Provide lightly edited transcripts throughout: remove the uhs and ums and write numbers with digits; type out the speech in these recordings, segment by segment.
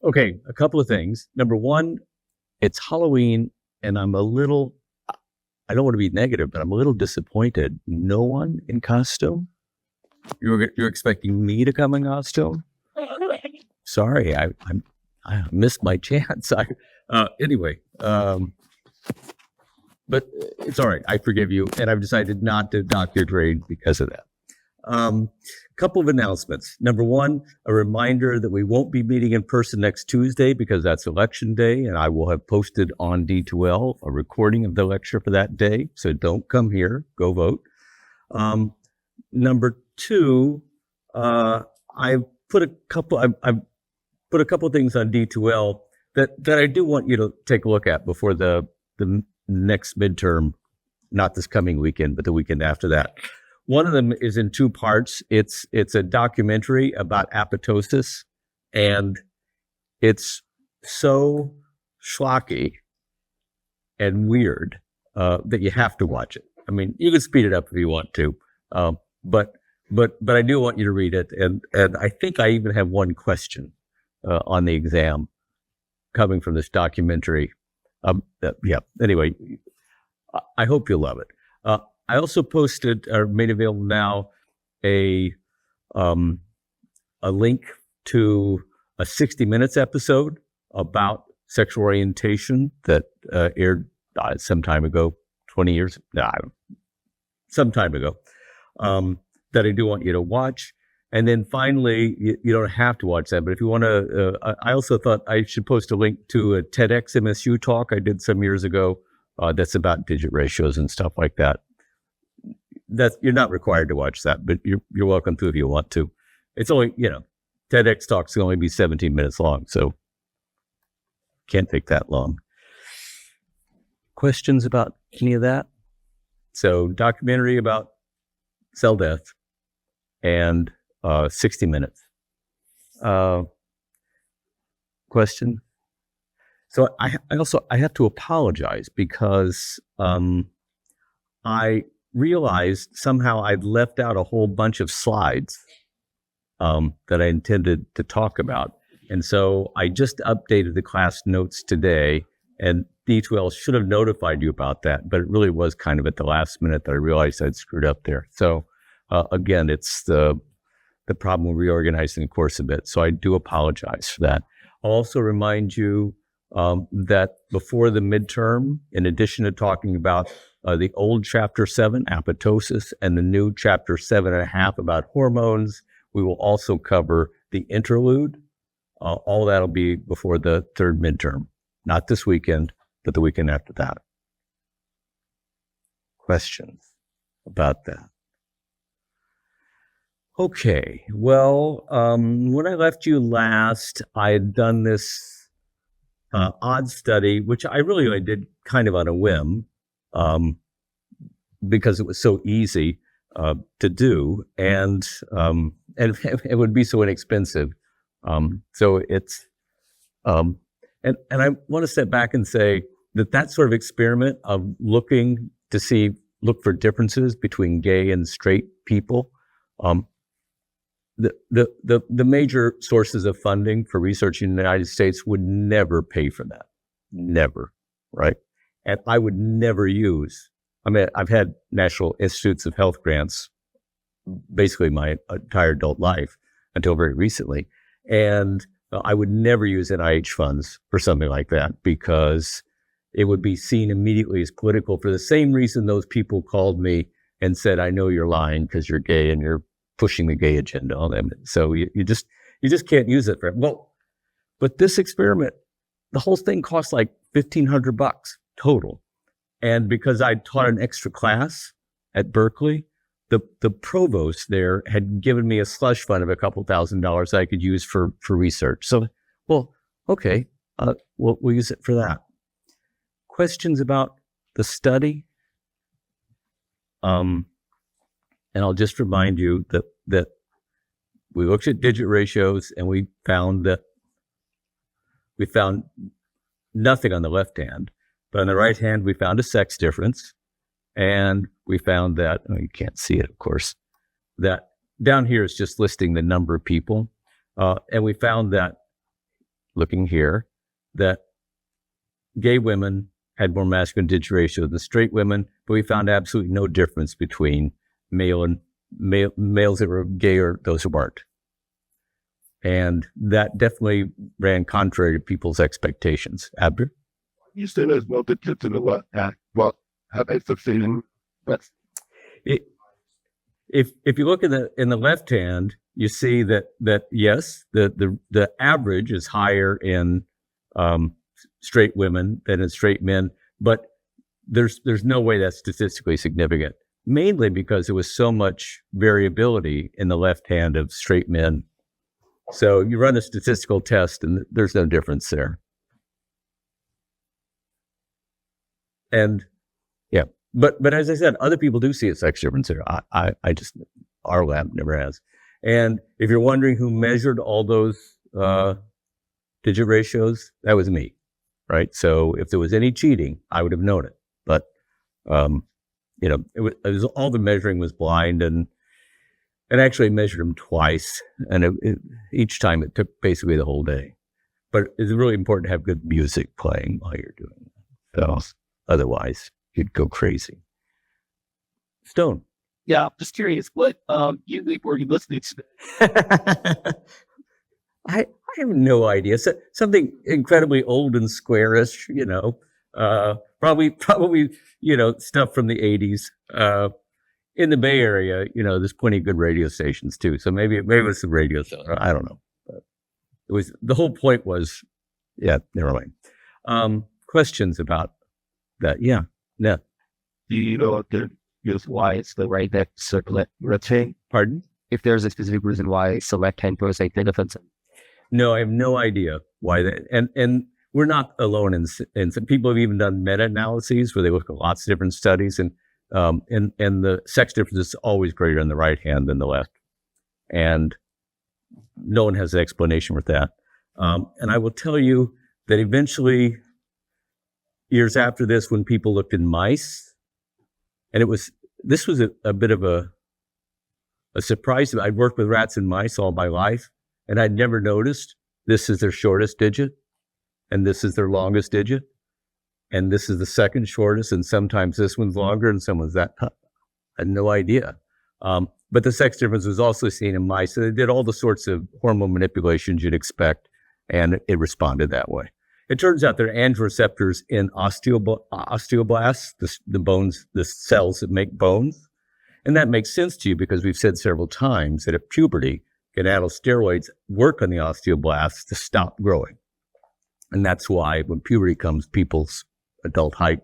Okay, a couple of things. Number one, it's Halloween, and I don't want to be negative, but I'm a little disappointed. No one in costume? You're expecting me to come in costume? Sorry, I missed my chance. Anyway, but it's all right. I forgive you, and I've decided not to dock your grade because of that. Couple of announcements. Number one, a reminder that we won't be meeting in person next Tuesday because that's election day, and I will have posted on D2L a recording of the lecture for that day. So don't come here, go vote. Number two, I've put a couple of things on D2L that I do want you to take a look at before the next midterm, not this coming weekend, but the weekend after that. One of them is in two parts. It's a documentary about apoptosis, and it's so schlocky and weird that you have to watch it. I mean, you can speed it up if you want to, but I do want you to read it, and I think I even have one question on the exam coming from this documentary. Anyway, I hope you'll love it. I also posted or made available now a link to a 60 Minutes episode about sexual orientation that aired some time ago, 20 years, some time ago, that I do want you to watch. And then finally, you don't have to watch that, but if you want to, I also thought I should post a link to a TEDx MSU talk I did some years ago that's about digit ratios and stuff like that. You're not required to watch that, but you're welcome to if you want to. It's only, TEDx talks can only be 17 minutes long, so can't take that long. Questions about any of that? So documentary about cell death and 60 Minutes. Question? So I have to apologize because I realized somehow I'd left out a whole bunch of slides that I intended to talk about. And so I just updated the class notes today, and D2L should have notified you about that, but it really was kind of at the last minute that I realized I'd screwed up there. So again, it's the problem of reorganizing the course a bit. So I do apologize for that. I'll also remind you that before the midterm, in addition to talking about the old Chapter 7, apoptosis, and the new Chapter 7.5 about hormones, we will also cover the interlude. All that'll be before the third midterm. Not this weekend, but the weekend after that. Questions about that? Okay, well, when I left you last, I had done this odd study, which I really only did kind of on a whim, because it was so easy to do, and it would be so inexpensive. So it's, and I want to step back and say that sort of experiment of look for differences between gay and straight people. The major sources of funding for research in the United States would never pay for that. Never, right? And I would never I've had National Institutes of Health grants basically my entire adult life until very recently. And I would never use NIH funds for something like that because it would be seen immediately as political for the same reason those people called me and said, I know you're lying because you're gay and you're pushing the gay agenda on them. So you just can't use it for it. Well, but this experiment, the whole thing cost like $1,500 total. And because I taught an extra class at Berkeley, the provost there had given me a slush fund of a couple $1,000s I could use for research. So, well, okay, we'll use it for that. Questions about the study? And I'll just remind you that we looked at digit ratios and we found nothing on the left hand, but on the right hand, we found a sex difference. And we found that, you can't see it, of course, that down here is just listing the number of people. And we found that looking here, that gay women had more masculine digit ratio than straight women, but we found absolutely no difference between males that were gay or those who weren't. And that definitely ran contrary to people's expectations. Abner? You said as well the kids in the left hand. Well, have they succeeded? If you look in the left hand, you see that yes, the average is higher in straight women than in straight men, but there's no way that's statistically significant. Mainly because there was so much variability in the left hand of straight men. So you run a statistical test, and there's no difference there. And yeah, but as I said, other people do see a sex difference there. I just, our lab never has. And if you're wondering who measured all those digit ratios, that was me, right? So if there was any cheating, I would have known it. But it was all the measuring was blind, and actually measured them twice, and each time it took basically the whole day. But it's really important to have good music playing while you're doing it. So otherwise, you'd go crazy. Stone. Yeah, I'm just curious, what music were you listening to? I have no idea. Something incredibly old and squarish, probably, stuff from the 80s. In the Bay Area, there's plenty of good radio stations too. So maybe it was the radio station. I don't know. But it was, the whole point was, yeah, never mind. Questions about that? Yeah. No. Do you know if why it's the right neck circlet rotate? Pardon? If there's a specific reason why it's the left-hand prostate benefits. No, I have no idea why that. And we're not alone in some people have even done meta-analyses where they look at lots of different studies, and the sex difference is always greater in the right hand than the left. And no one has an explanation with that. And I will tell you that eventually, years after this, when people looked in mice, and this was a bit of a surprise. I'd worked with rats and mice all my life, and I'd never noticed this is their shortest digit, and this is their longest digit. And this is the second shortest, and sometimes this one's longer and someone's that. I had no idea. But the sex difference was also seen in mice. So they did all the sorts of hormone manipulations you'd expect, and it responded that way. It turns out there are androreceptors in osteoblasts, the bones, the cells that make bones. And that makes sense to you because we've said several times that at puberty, gonadal steroids work on the osteoblasts to stop growing. And that's why when puberty comes, people's adult height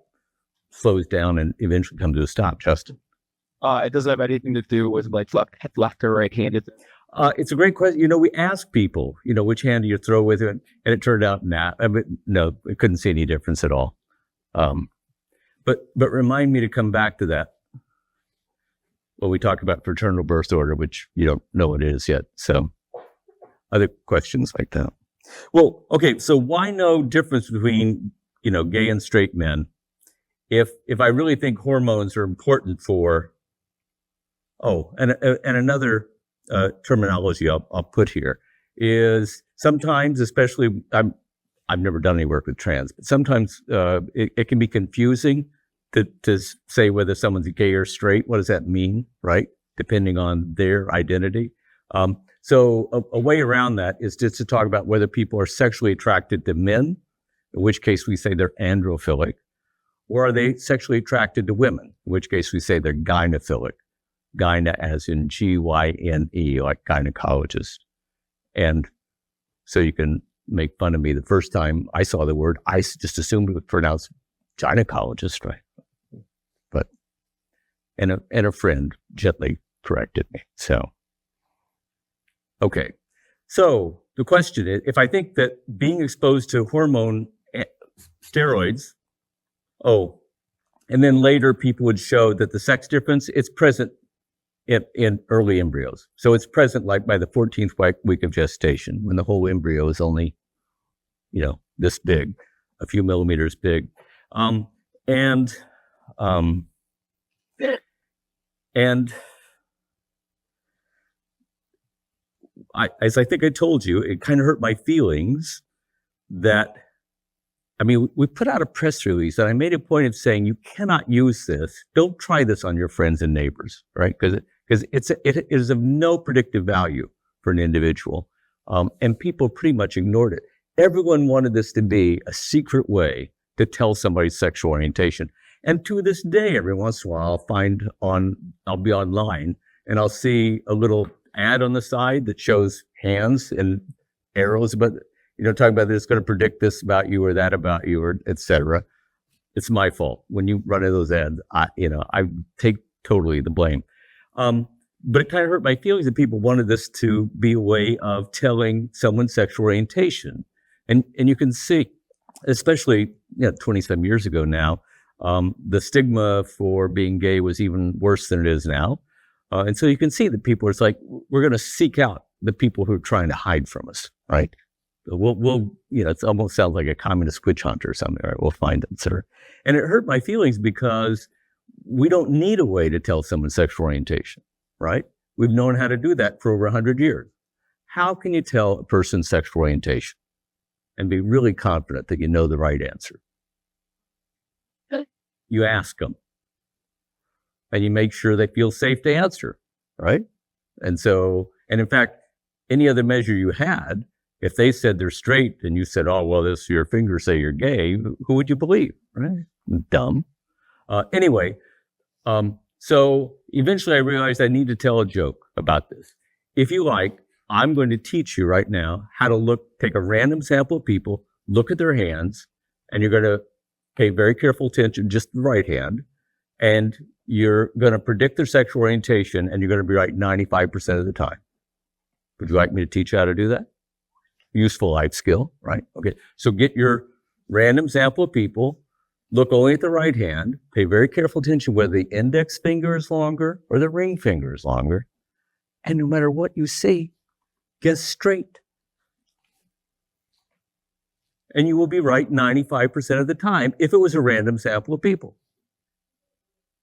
slows down and eventually comes to a stop. Justin? It doesn't have anything to do with like left or right-handed. It's a great question. We asked people, which hand do you throw with it? And it turned out no, we couldn't see any difference at all. But remind me to come back to that when we talk about fraternal birth order, which you don't know what it is yet. So other questions like that. Well, okay, so why no difference between gay and straight men? If I really think hormones are important for, and another terminology I'll put here is sometimes, especially I've never done any work with trans, but sometimes it can be confusing to say whether someone's gay or straight. What does that mean, right? Depending on their identity. So a way around that is just to talk about whether people are sexually attracted to men, in which case we say they're androphilic, or are they sexually attracted to women, in which case we say they're gynophilic. Gyne as in G-Y-N-E, like gynecologist. And so you can make fun of me. The first time I saw the word, I just assumed it was pronounced gynecologist, right? But, and a friend gently corrected me, so. Okay, so the question is, if I think that being exposed to hormone steroids, and then later people would show that the sex difference, it's present in early embryos. So it's present like by the 14th week of gestation, when the whole embryo is only, this big, a few millimeters big. And as I think I told you, it kind of hurt my feelings that, I mean, we put out a press release, and I made a point of saying, you cannot use this. Don't try this on your friends and neighbors, right? Because it is of no predictive value for an individual. And people pretty much ignored it. Everyone wanted this to be a secret way to tell somebody's sexual orientation. And to this day, every once in a while, I'll be online and I'll see a little ad on the side that shows hands and arrows, but talking about this, it's going to predict this about you or that about you, or et cetera. It's my fault. When you run into those ads, I take totally the blame. But it kind of hurt my feelings that people wanted this to be a way of telling someone's sexual orientation. And you can see, especially 20-some years ago now, the stigma for being gay was even worse than it is now. And so you can see that people, it's like, we're going to seek out the people who are trying to hide from us, right? We'll it almost sounds like a communist witch hunt or something, right? We'll find them, sir. And it hurt my feelings because we don't need a way to tell someone's sexual orientation, right? We've known how to do that for over 100 years. How can you tell a person's sexual orientation and be really confident that you know the right answer? You ask them. And you make sure they feel safe to answer, right? And in fact, any other measure you had, if they said they're straight and you said, oh, well, your fingers say you're gay, who would you believe, right? Dumb. Anyway, so eventually I realized I need to tell a joke about this. If you like, I'm going to teach you right now how to take a random sample of people, look at their hands, and you're going to pay very careful attention, just the right hand, and you're going to predict their sexual orientation, and you're going to be right 95% of the time. Would you like me to teach you how to do that? Useful life skill, right? Okay, so get your random sample of people, look only at the right hand, pay very careful attention whether the index finger is longer or the ring finger is longer, and no matter what you see, guess straight. And you will be right 95% of the time if it was a random sample of people.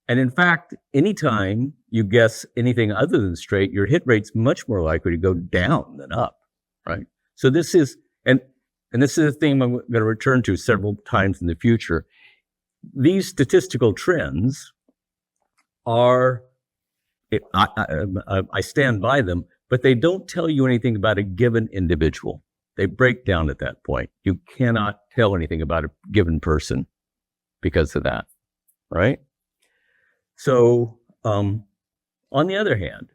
And in fact, anytime you guess anything other than straight, your hit rate's much more likely to go down than up, right? So this is, and this is a theme I'm going to return to several times in the future. These statistical trends are, I stand by them, but they don't tell you anything about a given individual. They break down at that point. You cannot tell anything about a given person because of that, right? So, on the other hand,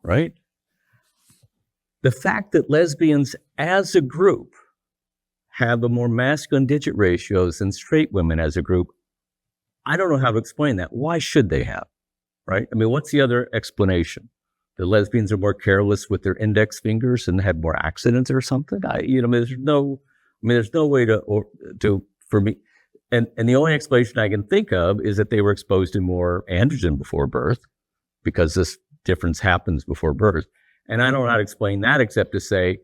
right, the fact that lesbians as a group have a more masculine digit ratios than straight women as a group, I don't know how to explain that. Why should they have, right? I mean, what's the other explanation? The lesbians are more careless with their index fingers and have more accidents or something? There's no way for me. And the only explanation I can think of is that they were exposed to more androgen before birth, because this difference happens before birth. And I don't know how to explain that except to say,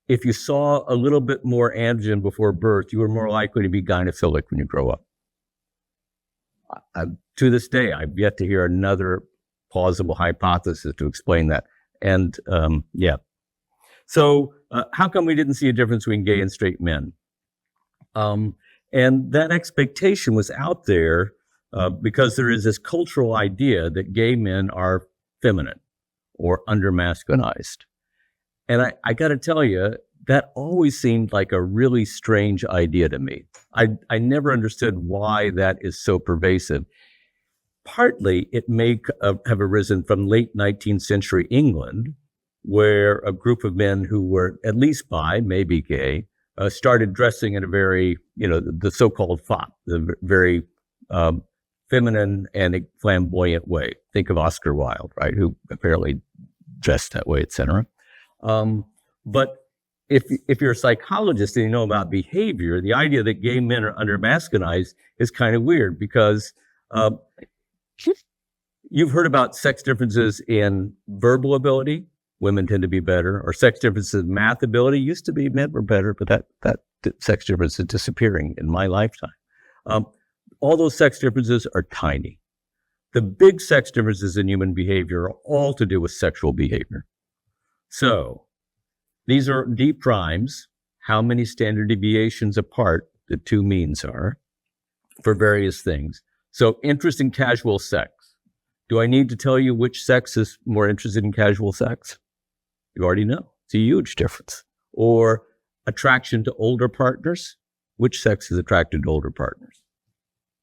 if you saw a little bit more androgen before birth, you were more likely to be gynophilic when you grow up. To this day, I've yet to hear another plausible hypothesis to explain that. And So how come we didn't see a difference between gay and straight men? And that expectation was out there because there is this cultural idea that gay men are feminine or under-masculinized. And I got to tell you, that always seemed like a really strange idea to me. I never understood why that is so pervasive. Partly, it may have arisen from late 19th century England, where a group of men who were at least bi, maybe gay, started dressing in a very, the so-called fop, the very feminine and flamboyant way. Think of Oscar Wilde, right, who apparently dressed that way, etc. But if you're a psychologist and you know about behavior, the idea that gay men are under-masculinized is kind of weird, because you've heard about sex differences in verbal ability. Women tend to be better, or sex differences in math ability. Used to be men were better, but that sex difference is disappearing in my lifetime. All those sex differences are tiny. The big sex differences in human behavior are all to do with sexual behavior. So these are D primes how many standard deviations apart the two means are for various things. So interest in casual sex. Do I need to tell you which sex is more interested in casual sex? You already know. It's a huge difference. Or attraction to older partners. Which sex is attracted to older partners?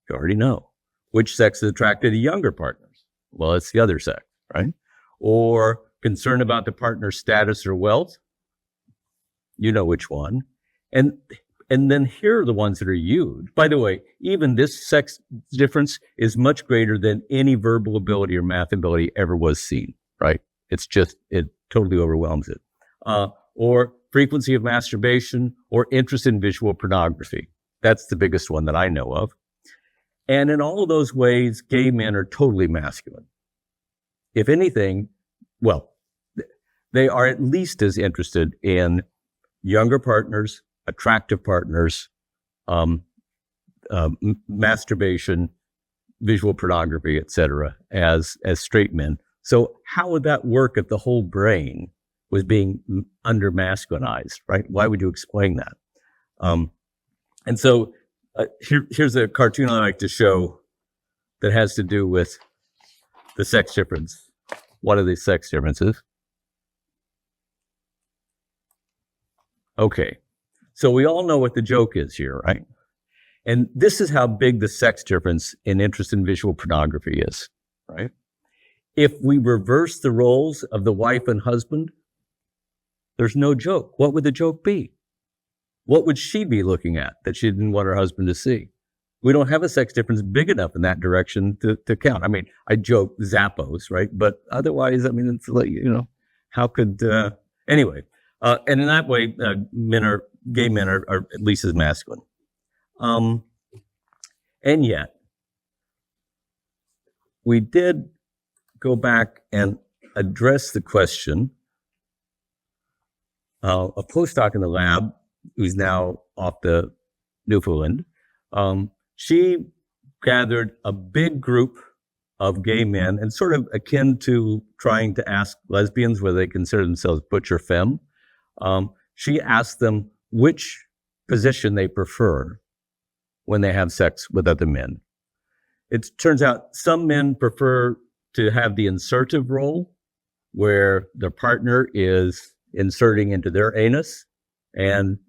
You already know. Which sex is attracted to younger partners? Well, it's the other sex, right? Or concern about the partner's status or wealth? You know which one. And then here are the ones that are huge. By the way, even this sex difference is much greater than any verbal ability or math ability ever was seen, right? It totally overwhelms it. Or frequency of masturbation or interest in visual pornography. That's the biggest one that I know of. And in all of those ways, gay men are totally masculine. If anything, well, they are at least as interested in younger partners, attractive partners, masturbation, visual pornography, etc., as straight men. So how would that work if the whole brain was being under masculinized, right? Why would you explain that? And so here's a cartoon I like to show that has to do with the sex difference. What are these sex differences? Okay, so we all know what the joke is here, right? And this is how big the sex difference in interest in visual pornography is, right? If we reverse the roles of the wife and husband, there's no joke. What would the joke be? What would she be looking at that she didn't want her husband to see? We don't have a sex difference big enough in that direction to count. I mean, I joke Zappos, right? But otherwise, I mean, it's like, how could, anyway. And in that way, gay men are at least as masculine. And yet, we did go back and address the question. A postdoc in the lab, who's now off to Newfoundland, she gathered a big group of gay men, and sort of akin to trying to ask lesbians whether they consider themselves butch or femme. She asked them which position they prefer when they have sex with other men. It turns out some men prefer to have the insertive role, where their partner is inserting into their anus, and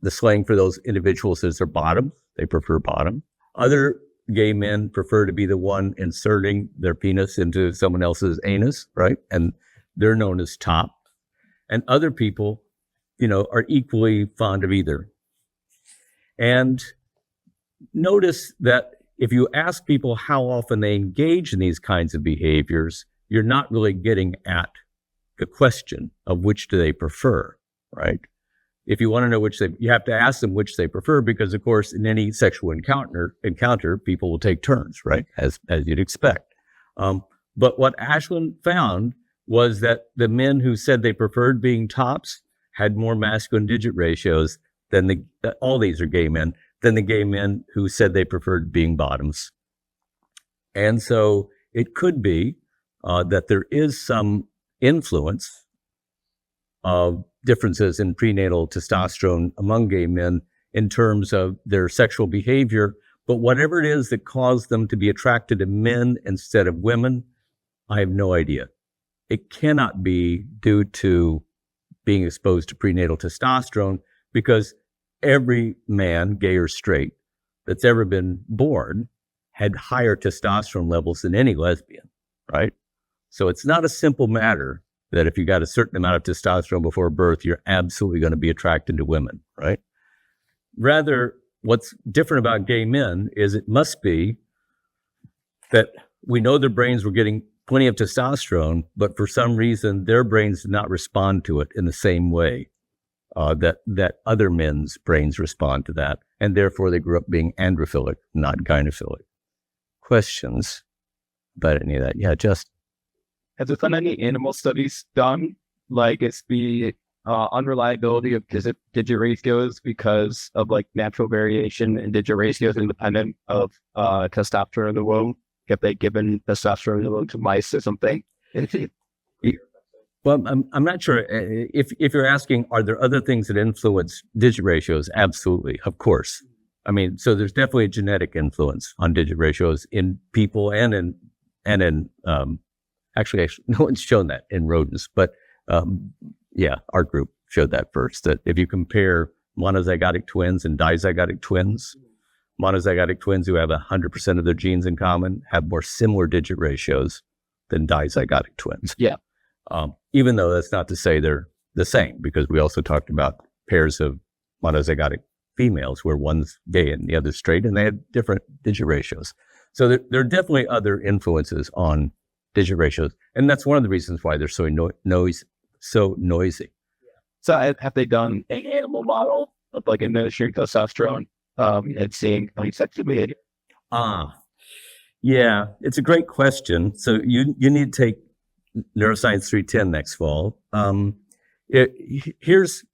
the slang for those individuals is their bottom. They prefer bottom. Other gay men prefer to be the one inserting their penis into someone else's anus, right? And they're known as top. And other people, are equally fond of either. And notice that if you ask people how often they engage in these kinds of behaviors, you're not really getting at the question of which do they prefer, right? If you want to know you have to ask them which they prefer, because of course, in any sexual encounter, people will take turns, right? As you'd expect. But what Ashland found was that the men who said they preferred being tops had more masculine digit ratios than all these are gay men, than the gay men who said they preferred being bottoms. And so it could be that there is some influence of differences in prenatal testosterone among gay men in terms of their sexual behavior. But whatever it is that caused them to be attracted to men instead of women, I have no idea. It cannot be due to being exposed to prenatal testosterone, because every man, gay or straight, that's ever been born had higher testosterone levels than any lesbian, right? So it's not a simple matter that if you got a certain amount of testosterone before birth, you're absolutely going to be attracted to women, right? Rather, what's different about gay men is it must be that we know their brains were getting plenty of testosterone, but for some reason, their brains did not respond to it in the same way that other men's brains respond to that. And therefore, they grew up being androphilic, not gynophilic. Questions about any of that? Yeah, just. Has there been any animal studies done? Like, it's the unreliability of digit ratios because of like natural variation in digit ratios independent of testosterone in the womb. If they given testosterone in the womb to mice or something. Well, I'm not sure if you're asking, are there other things that influence digit ratios? Absolutely, of course. I mean, so there's definitely a genetic influence on digit ratios in people and in actually no one's shown that in rodents, but yeah, our group showed that first. That if you compare monozygotic twins and dizygotic twins, monozygotic twins who have 100% of their genes in common have more similar digit ratios than dizygotic twins. Yeah. Even though that's not to say they're the same, because we also talked about pairs of monozygotic females where one's gay and the other's straight, and they had different digit ratios. So there are definitely other influences on digit ratios, and that's one of the reasons why they're so noisy. So have they done an animal model of like administering testosterone and seeing how sex behavior? Yeah, it's a great question. So you need to take Neuroscience 310 next fall. Here's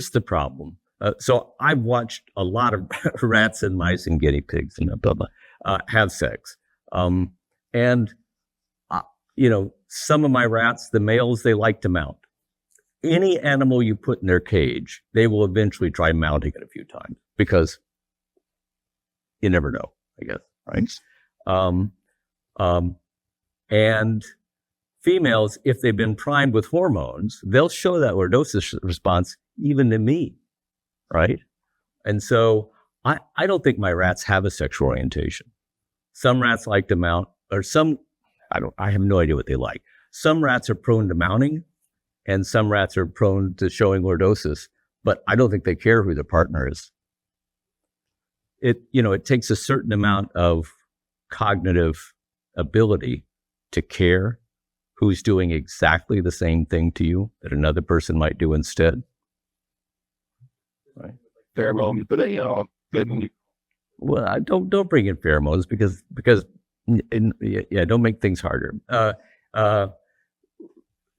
the problem. So I've watched a lot of rats and mice and guinea pigs and blah, blah, have sex. And some of my rats, the males, they like to mount. Any animal you put in their cage, they will eventually try mounting it a few times because you never know, I guess, right? And females, if they've been primed with hormones, they'll show that lordosis response even to me, right? And so I don't think my rats have a sexual orientation. Some rats like to mount, or some, I have no idea what they like. Some rats are prone to mounting, and some rats are prone to showing lordosis, but I don't think they care who their partner is. It takes a certain amount of cognitive ability to care who's doing exactly the same thing to you that another person might do instead. Right? Pheromone, but Well, don't bring in pheromones because don't make things harder.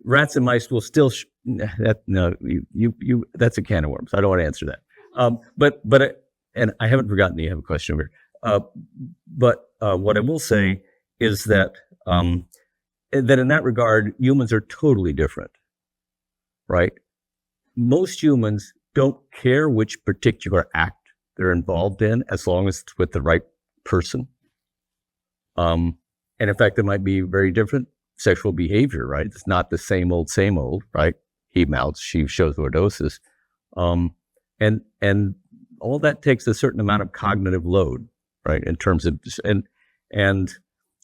Rats and mice will still that's a can of worms. I don't want to answer that. But and I haven't forgotten that you have a question over here. But what I will say is that that in that regard, humans are totally different, right? Most humans don't care which particular act they're involved in as long as it's with the right person. And in fact, it might be very different sexual behavior, right? It's not the same old, right? He mounts, she shows lordosis. And all that takes a certain amount of cognitive load, right? In terms of, and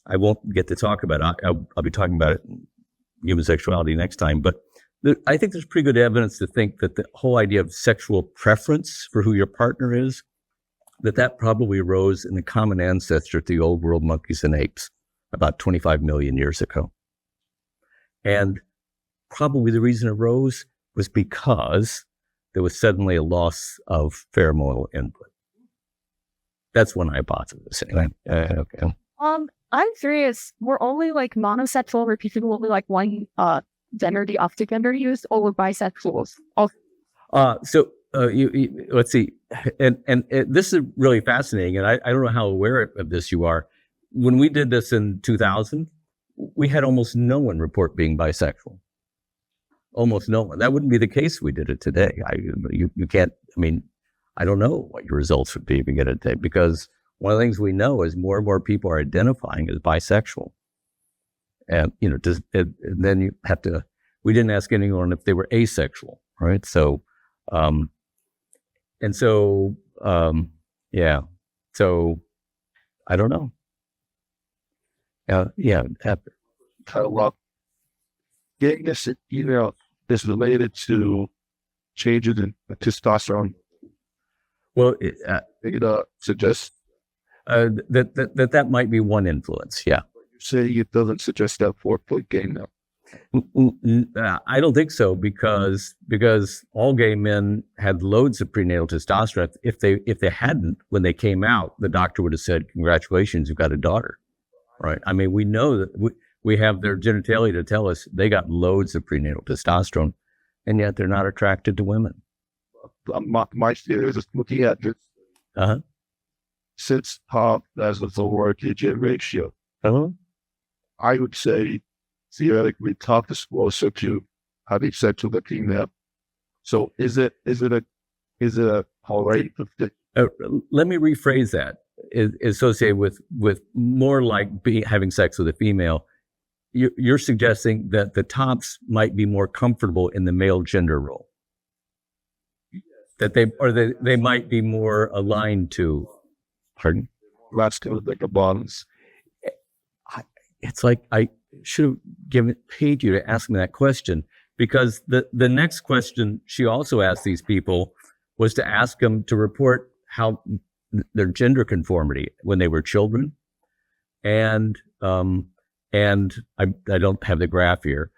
I won't get to talk about it. I'll be talking about it in human sexuality next time, but I think there's pretty good evidence to think that the whole idea of sexual preference for who your partner is, that probably arose in the common ancestor to the old world monkeys and apes about 25 million years ago. And probably the reason it arose was because there was suddenly a loss of pheromonal input. That's one hypothesis. Anyway. Okay. I'm curious, were only like monosexual where people only like one gender, the opposite gender used, or were bisexuals? So let's see, and this is really fascinating, and I don't know how aware of this you are. When we did this in 2000, we had almost no one report being bisexual. Almost no one. That wouldn't be the case if we did it today. You can't. I mean, I don't know what your results would be if you get it today, because one of the things we know is more and more people are identifying as bisexual. And, and then you have to, we didn't ask anyone if they were asexual, right? So, yeah. So, I don't know. Kind of love getting this, this related to changes in testosterone. Well, suggest that might be one influence. Yeah. You say it doesn't suggest that 4-point gain now. I don't think so because all gay men had loads of prenatal testosterone. If they hadn't, when they came out, the doctor would have said, "Congratulations, you've got a daughter." Right? I mean, we know that we have their genitalia to tell us they got loads of prenatal testosterone, and yet they're not attracted to women. My theory is just looking at this. Since as with the word digit ratio, I would say theoretically top is closer to having sex with a female. So is it all right? Let me rephrase that. Associated with more like having sex with a female, you're suggesting that the tops might be more comfortable in the male gender role, that they might be more aligned to. Pardon? Masculine like the bottoms. It's like I should have paid you to ask me that question, because the next question she also asked these people was to ask them to report how their gender conformity when they were children, and I don't have the graph here,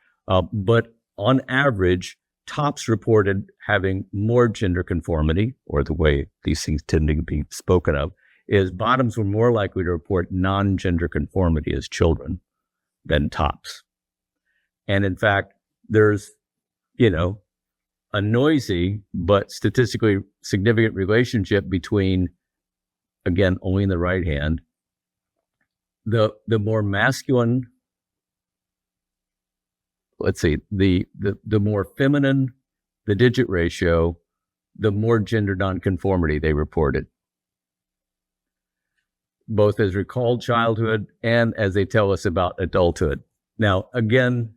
but on average, tops reported having more gender conformity, or the way these things tend to be spoken of, is bottoms were more likely to report non-gender conformity as children than tops. And in fact, there's, a noisy but statistically significant relationship between, again, only in the right hand, the more masculine, the more feminine the digit ratio, the more gender nonconformity they reported, both as recalled childhood and as they tell us about adulthood. Now, again,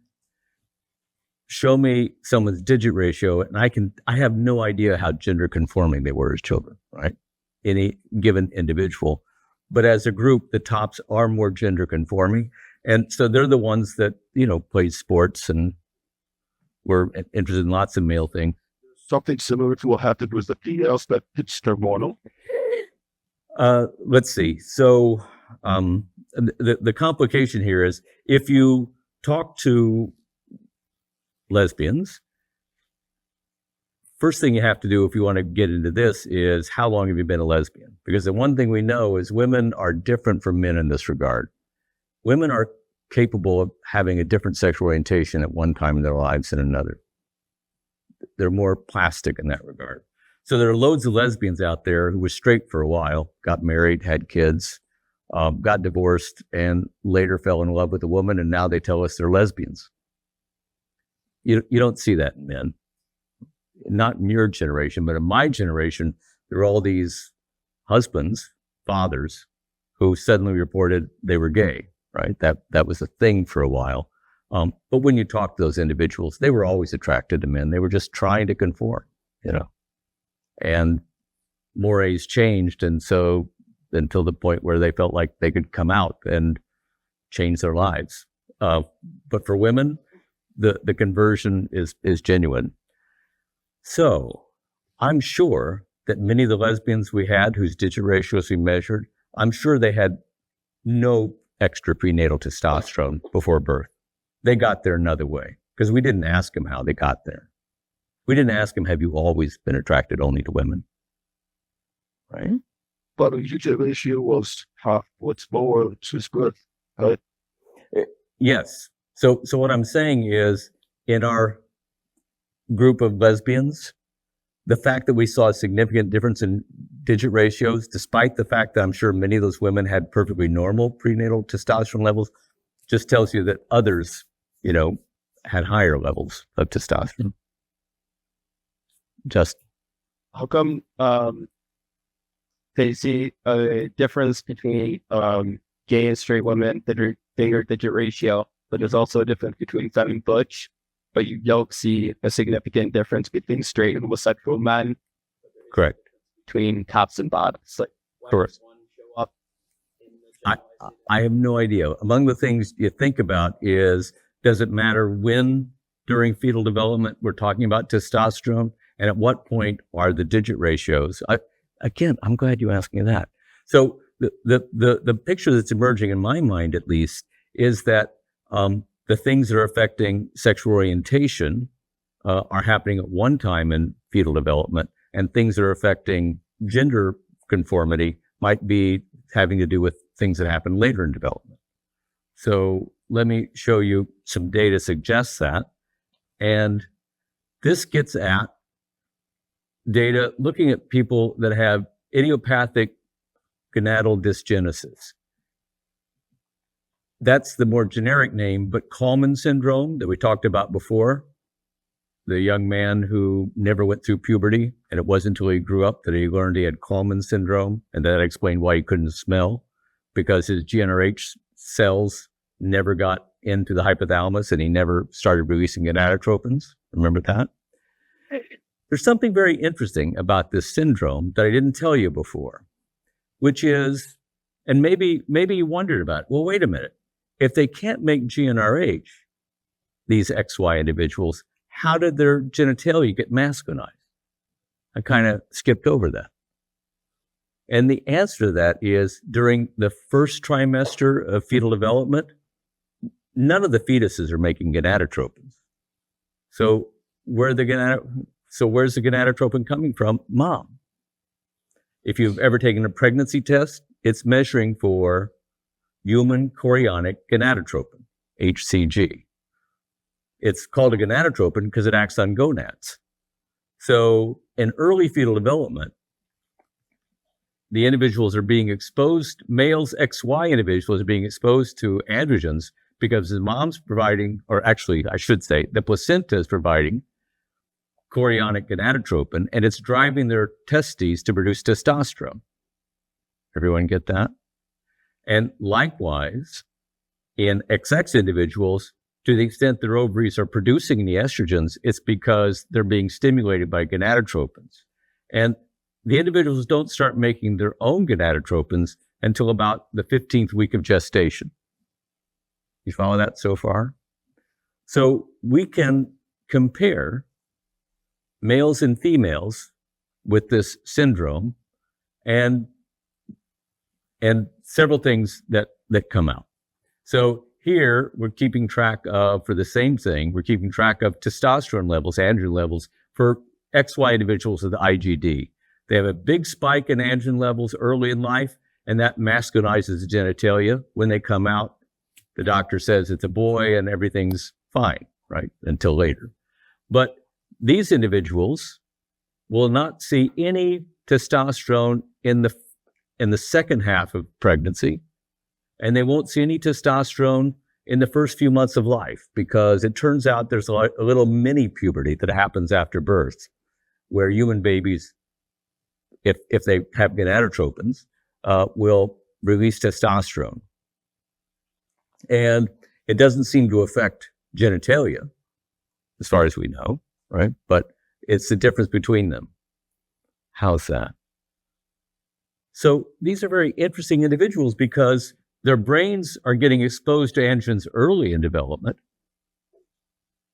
show me someone's digit ratio, and I have no idea how gender conforming they were as children, right? Any given individual. But as a group, the tops are more gender conforming. And so they're the ones that, played sports and were interested in lots of male things. Something similar to what happened with the females that pitched their model. Let's see. So the complication here is, if you talk to lesbians, first thing you have to do if you want to get into this is, how long have you been a lesbian? Because the one thing we know is women are different from men in this regard. Women are capable of having a different sexual orientation at one time in their lives than another. They're more plastic in that regard. So there are loads of lesbians out there who were straight for a while, got married, had kids, got divorced, and later fell in love with a woman, and now they tell us they're lesbians. You don't see that in men. Not in your generation, but in my generation, there are all these husbands, fathers, who suddenly reported they were gay, right? That was a thing for a while. But when you talk to those individuals, they were always attracted to men. They were just trying to conform, And mores changed, and so until the point where they felt like they could come out and change their lives. But for women, the conversion is genuine. So I'm sure that many of the lesbians we had whose digit ratios we measured, I'm sure they had no extra prenatal testosterone before birth. They got there another way, because we didn't ask them how they got there. We didn't ask them, have you always been attracted only to women? Right? But the digit ratio was half what's more, which is good, right? Yes. So what I'm saying is, in our group of lesbians, the fact that we saw a significant difference in digit ratios, despite the fact that I'm sure many of those women had perfectly normal prenatal testosterone levels, just tells you that others, had higher levels of testosterone. Just how come they see a difference between gay and straight women that are bigger digit ratio, but there's also a difference between femme and butch, but you don't see a significant difference between straight and homosexual men? correct. Between tops and bottoms. Like, Correct. one show up in the I have no idea. Among the things you think about is, does it matter when during fetal development we're talking about testosterone, and at what point are the digit ratios? Again, I'm glad you asked me that. So the picture that's emerging in my mind, at least, is that the things that are affecting sexual orientation are happening at one time in fetal development, and things that are affecting gender conformity might be having to do with things that happen later in development. So let me show you some data suggests that. And this gets at data looking at people that have idiopathic gonadal dysgenesis. That's the more generic name, but Kallman syndrome that we talked about before the young man who never went through puberty, and it wasn't until he grew up that he learned he had Kallman syndrome, and that explained why he couldn't smell, because his GnRH cells never got into the hypothalamus and he never started releasing gonadotropins. Remember that? There's something very interesting about this syndrome that I didn't tell you before, which is, and maybe you wondered about, well, wait a minute. If they can't make GnRH, these XY individuals, how did their genitalia get masculinized? I kind of skipped over that. And the answer to that is, during the first trimester of fetal development, none of the fetuses are making gonadotropins. So where's the gonadotropin coming from? Mom. If you've ever taken a pregnancy test, it's measuring for human chorionic gonadotropin, HCG. It's called a gonadotropin because it acts on gonads. So in early fetal development, the individuals are being exposed, males, XY individuals are being exposed to androgens because the mom's providing, or actually, I should say, the placenta is providing chorionic gonadotropin, and it's driving their testes to produce testosterone. Everyone get that? And likewise, in XX individuals, to the extent their ovaries are producing the estrogens, it's because they're being stimulated by gonadotropins. And the individuals don't start making their own gonadotropins until about the 15th week of gestation. You follow that so far? So we can compare males and females with this syndrome and several things that come out. So here we're keeping track of, for the same thing, we're keeping track of testosterone levels, androgen levels for XY individuals with IGD. They have a big spike in androgen levels early in life, and that masculinizes the genitalia. When they come out, the doctor says it's a boy and everything's fine, right? Until later. But these individuals will not see any testosterone in the second half of pregnancy, and they won't see any testosterone in the first few months of life, because it turns out there's a little mini puberty that happens after birth, where human babies, if they have gonadotropins, will release testosterone. And it doesn't seem to affect genitalia, as far as we know, right? But it's the difference between them. How's that? So these are very interesting individuals because their brains are getting exposed to androgens early in development,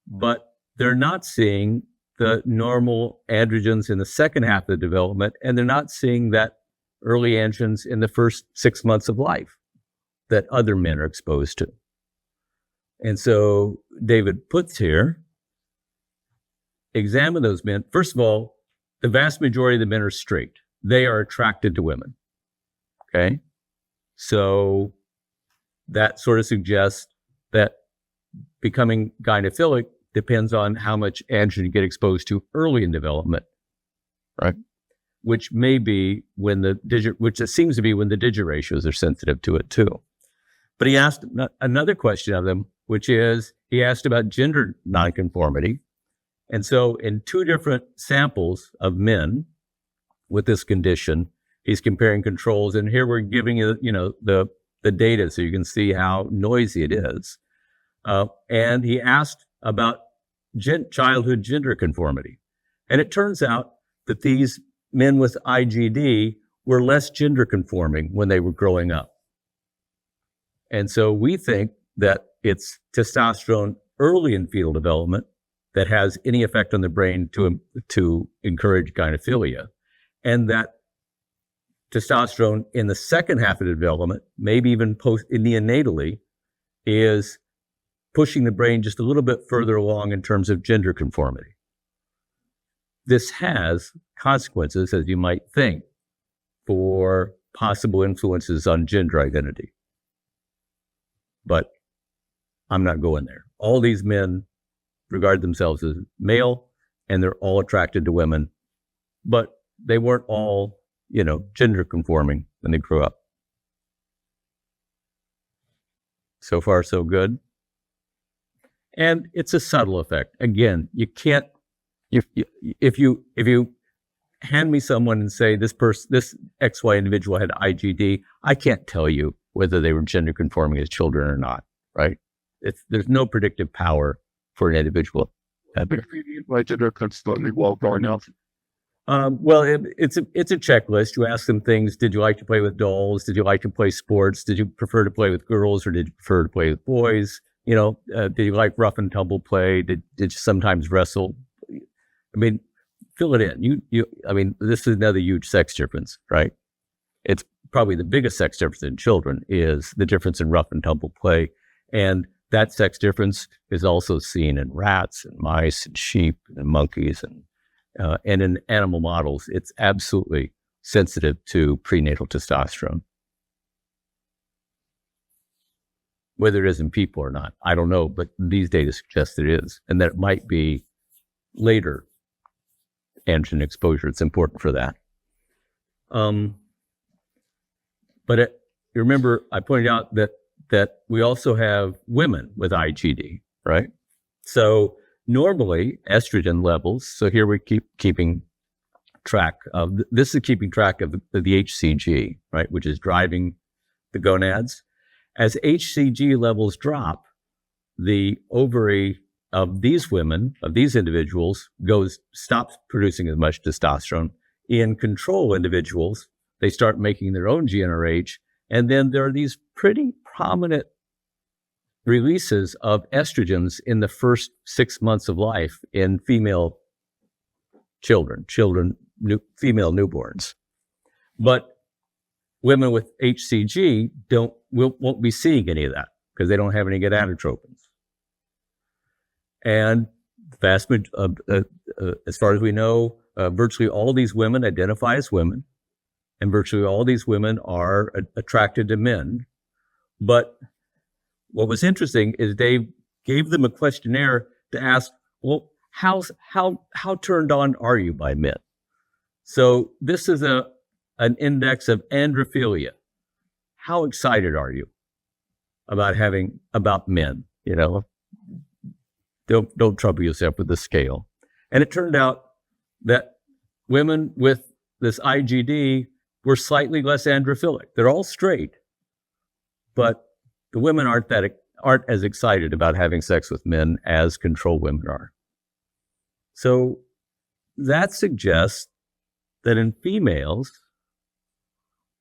but they're not seeing the normal androgens in the second half of the development, and they're not seeing that early androgens in the first 6 months of life that other men are exposed to. And so David puts here, examine those men. First of all, the vast majority of the men are straight. They are attracted to women. Okay? So that sort of suggests that becoming gynophilic depends on how much androgen you get exposed to early in development, right? Which may be when which it seems to be when the digit ratios are sensitive to it too. But he asked another question of them, which is, he asked about gender nonconformity. And so in two different samples of men with this condition, he's comparing controls. And here we're giving you, the data so you can see how noisy it is. And he asked about childhood gender conformity. And it turns out that these men with IGD were less gender conforming when they were growing up. And so we think that it's testosterone early in fetal development that has any effect on the brain to encourage gynophilia, and that testosterone in the second half of the development, maybe even neonatally, is pushing the brain just a little bit further along in terms of gender conformity. This has consequences, as you might think, for possible influences on gender identity. But I'm not going there. All these men regard themselves as male, and they're all attracted to women, but they weren't all, gender conforming when they grew up. So far, so good. And it's a subtle effect. Again, you can't if you hand me someone and say this XY individual had IGD, I can't tell you whether they were gender conforming as children or not, right? There's no predictive power for an individual. My gender conforming well growing up. Well, it's a checklist. You ask them things. Did you like to play with dolls? Did you like to play sports? Did you prefer to play with girls or did you prefer to play with boys? Did you like rough and tumble play? Did you sometimes wrestle? I mean, fill it in. I mean, this is another huge sex difference, right? It's probably the biggest sex difference in children is the difference in rough and tumble play. And that sex difference is also seen in rats and mice and sheep and monkeys and in animal models. It's absolutely sensitive to prenatal testosterone. Whether it is in people or not, I don't know, but these data suggest it is, and that it might be later androgen exposure. It's important for that. But you remember, I pointed out that we also have women with IGD, right? So normally estrogen levels, so here we keeping track of, this is keeping track of the HCG, right, which is driving the gonads. As HCG levels drop, the ovary of these women, of these individuals, stops producing as much testosterone. In control individuals, they start making their own GnRH, and then there are these pretty prominent releases of estrogens in the first 6 months of life in female female newborns. But women with HCG won't be seeing any of that because they don't have any gonadotropins. And as far as we know, virtually all these women identify as women, and virtually all these women are attracted to men. But what was interesting is they gave them a questionnaire to ask, well, how turned on are you by men? So this is an index of androphilia. How excited are you about men? Don't trouble yourself with the scale. And it turned out that women with this IGD were slightly less androphilic. They're all straight, but the women aren't as excited about having sex with men as control women are. So that suggests that in females,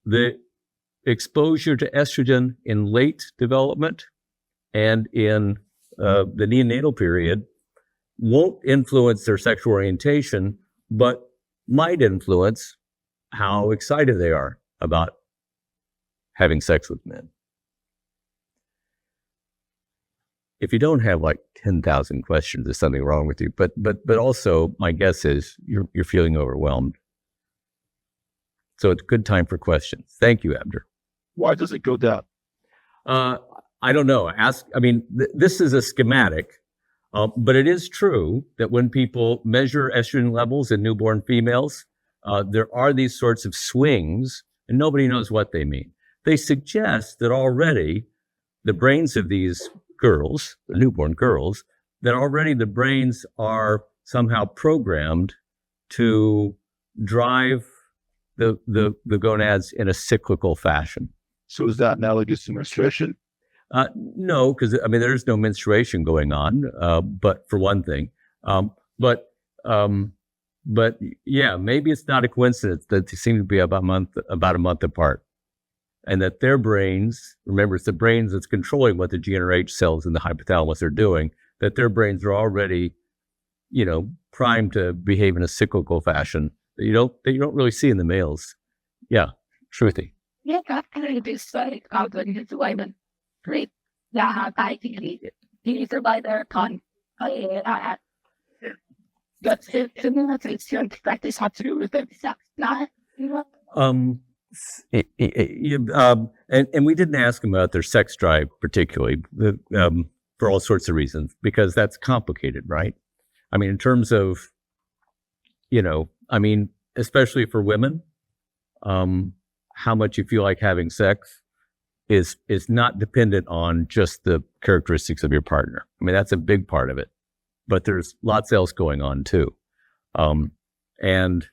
the exposure to estrogen in late development and in the neonatal period won't influence their sexual orientation, but might influence how excited they are about having sex with men. If you don't have like 10,000 questions, there's something wrong with you. But also, my guess is you're feeling overwhelmed. So it's a good time for questions. Thank you, Abdur. Why does it go down? I don't know. This is a schematic, but it is true that when people measure estrogen levels in newborn females, there are these sorts of swings, and nobody knows what they mean. They suggest that already the brains of these girls, the newborn girls, that already the brains are somehow programmed to drive the gonads in a cyclical fashion. So is that analogous to menstruation? No, because there's no menstruation going on. But for one thing, but yeah, maybe it's not a coincidence that they seem to be about a month apart, and that their brains, remember, it's the brains that's controlling what the GnRH cells in the hypothalamus are doing. That their brains are already, primed to behave in a cyclical fashion that you don't really see in the males. Yeah, Shruti. Yeah, actually, this outgoing is women. Great. Yeah, I think these are by their time. But it's your practice have to do with it. Not, and we didn't ask them about their sex drive particularly, for all sorts of reasons, because that's complicated, right? In terms of, especially for women, how much you feel like having sex is not dependent on just the characteristics of your partner. That's a big part of it, but there's lots else going on too. And,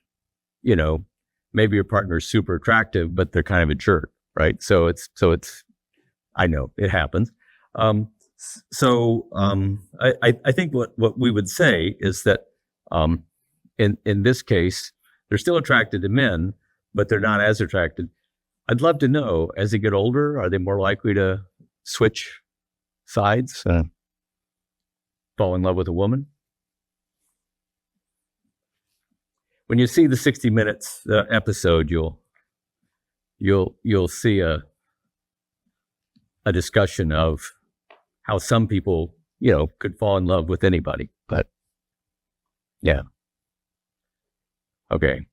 you know, maybe your partner is super attractive, but they're kind of a jerk, right? So it's, I know it happens. I think what we would say is that, in this case, they're still attracted to men, but they're not as attracted. I'd love to know, as they get older, are they more likely to switch sides, fall in love with a woman? When you see the 60 Minutes episode, you'll see a discussion of how some people, you know, could fall in love with anybody. But yeah. Okay.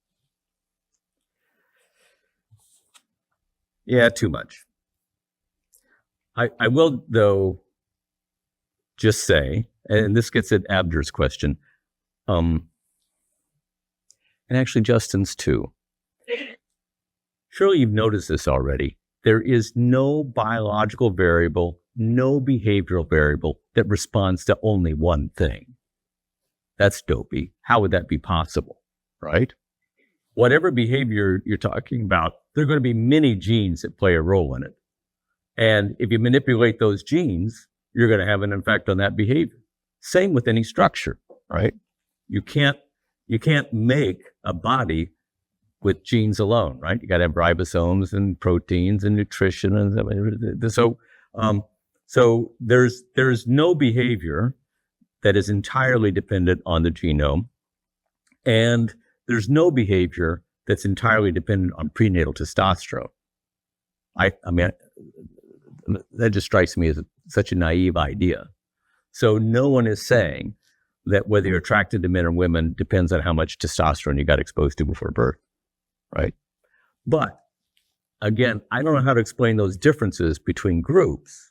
Yeah, too much. I will, though, just say, and this gets at Abner's question, and actually Justin's too. Surely you've noticed this already. There is no biological variable, no behavioral variable that responds to only one thing. That's dopey. How would that be possible, right? Whatever behavior you're talking about, there are going to be many genes that play a role in it. And if you manipulate those genes, you're going to have an effect on that behavior. Same with any structure, right? You can't make a body with genes alone, right? You got to have ribosomes and proteins and nutrition, and so there's no behavior that is entirely dependent on the genome, and there's no behavior that's entirely dependent on prenatal testosterone. I mean, that just strikes me as such a naive idea. So no one is saying that whether you're attracted to men or women depends on how much testosterone you got exposed to before birth, right? But again, I don't know how to explain those differences between groups,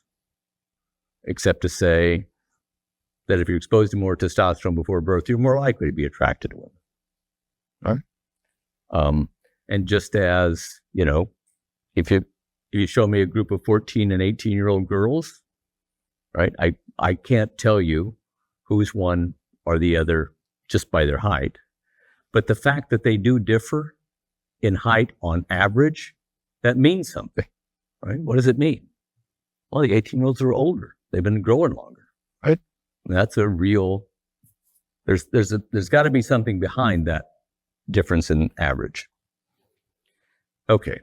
except to say that if you're exposed to more testosterone before birth, you're more likely to be attracted to women. Right? And just as, you know, if you show me a group of 14 and 18-year-old girls, right, I can't tell you who's one or the other just by their height. But the fact that they do differ in height on average, that means something, right? What does it mean? Well, the 18-year-olds are older. They've been growing longer, right? And that's a real, there's got to be something behind that difference in average. Okay.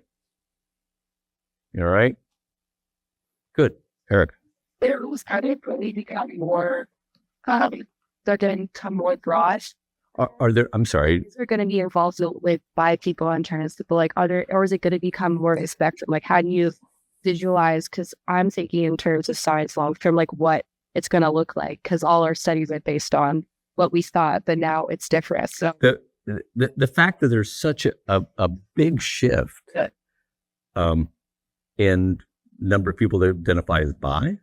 You all right? Good. Eric. There was kind of really become more, they're going to become more broad. Are there, I'm sorry. These are going to be involved with by people in terms of like, or is it going to become more of a spectrum? Like, how do you visualize? Because I'm thinking in terms of science long term, like what it's going to look like, because all our studies are based on what we thought, but now it's different. So the fact that there's such a big shift in number of people that identify as bi,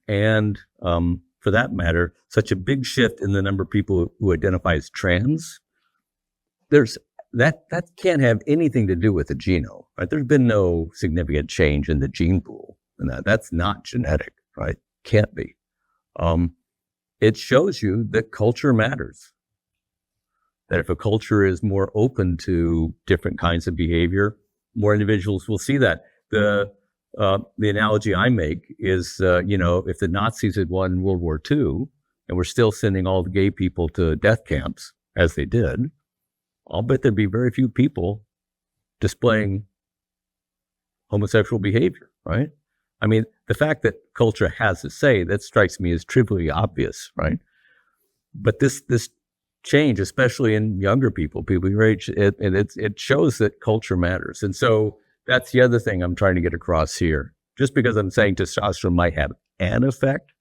and for that matter, such a big shift in the number of people who identify as trans, there's that can't have anything to do with the genome, right? There's been no significant change in the gene pool, and that's not genetic, right? Can't be. It shows you that culture matters. That if a culture is more open to different kinds of behavior, more individuals will see that. The analogy I make is, if the Nazis had won World War II and were still sending all the gay people to death camps, as they did, I'll bet there'd be very few people displaying homosexual behavior, right? I mean, the fact that culture has a say, that strikes me as trivially obvious, right? But this change, especially in younger people your age, it shows that culture matters. And so that's the other thing I'm trying to get across here. Just because I'm saying testosterone might have an effect,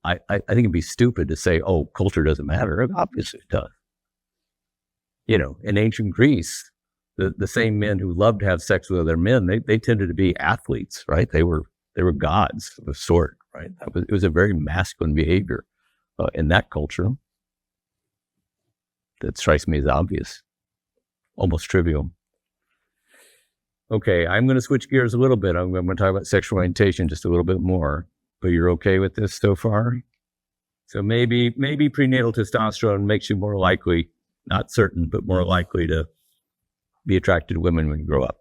I think it'd be stupid to say, oh, culture doesn't matter. Obviously it does. In ancient Greece, the same men who loved to have sex with other men, they tended to be athletes, right? They were gods of a sort, right? It was a very masculine behavior in that culture. That strikes me as obvious, almost trivial. Okay, I'm going to switch gears a little bit. I'm going to talk about sexual orientation just a little bit more. But you're okay with this so far? So maybe prenatal testosterone makes you more likely, not certain, but more likely to be attracted to women when you grow up.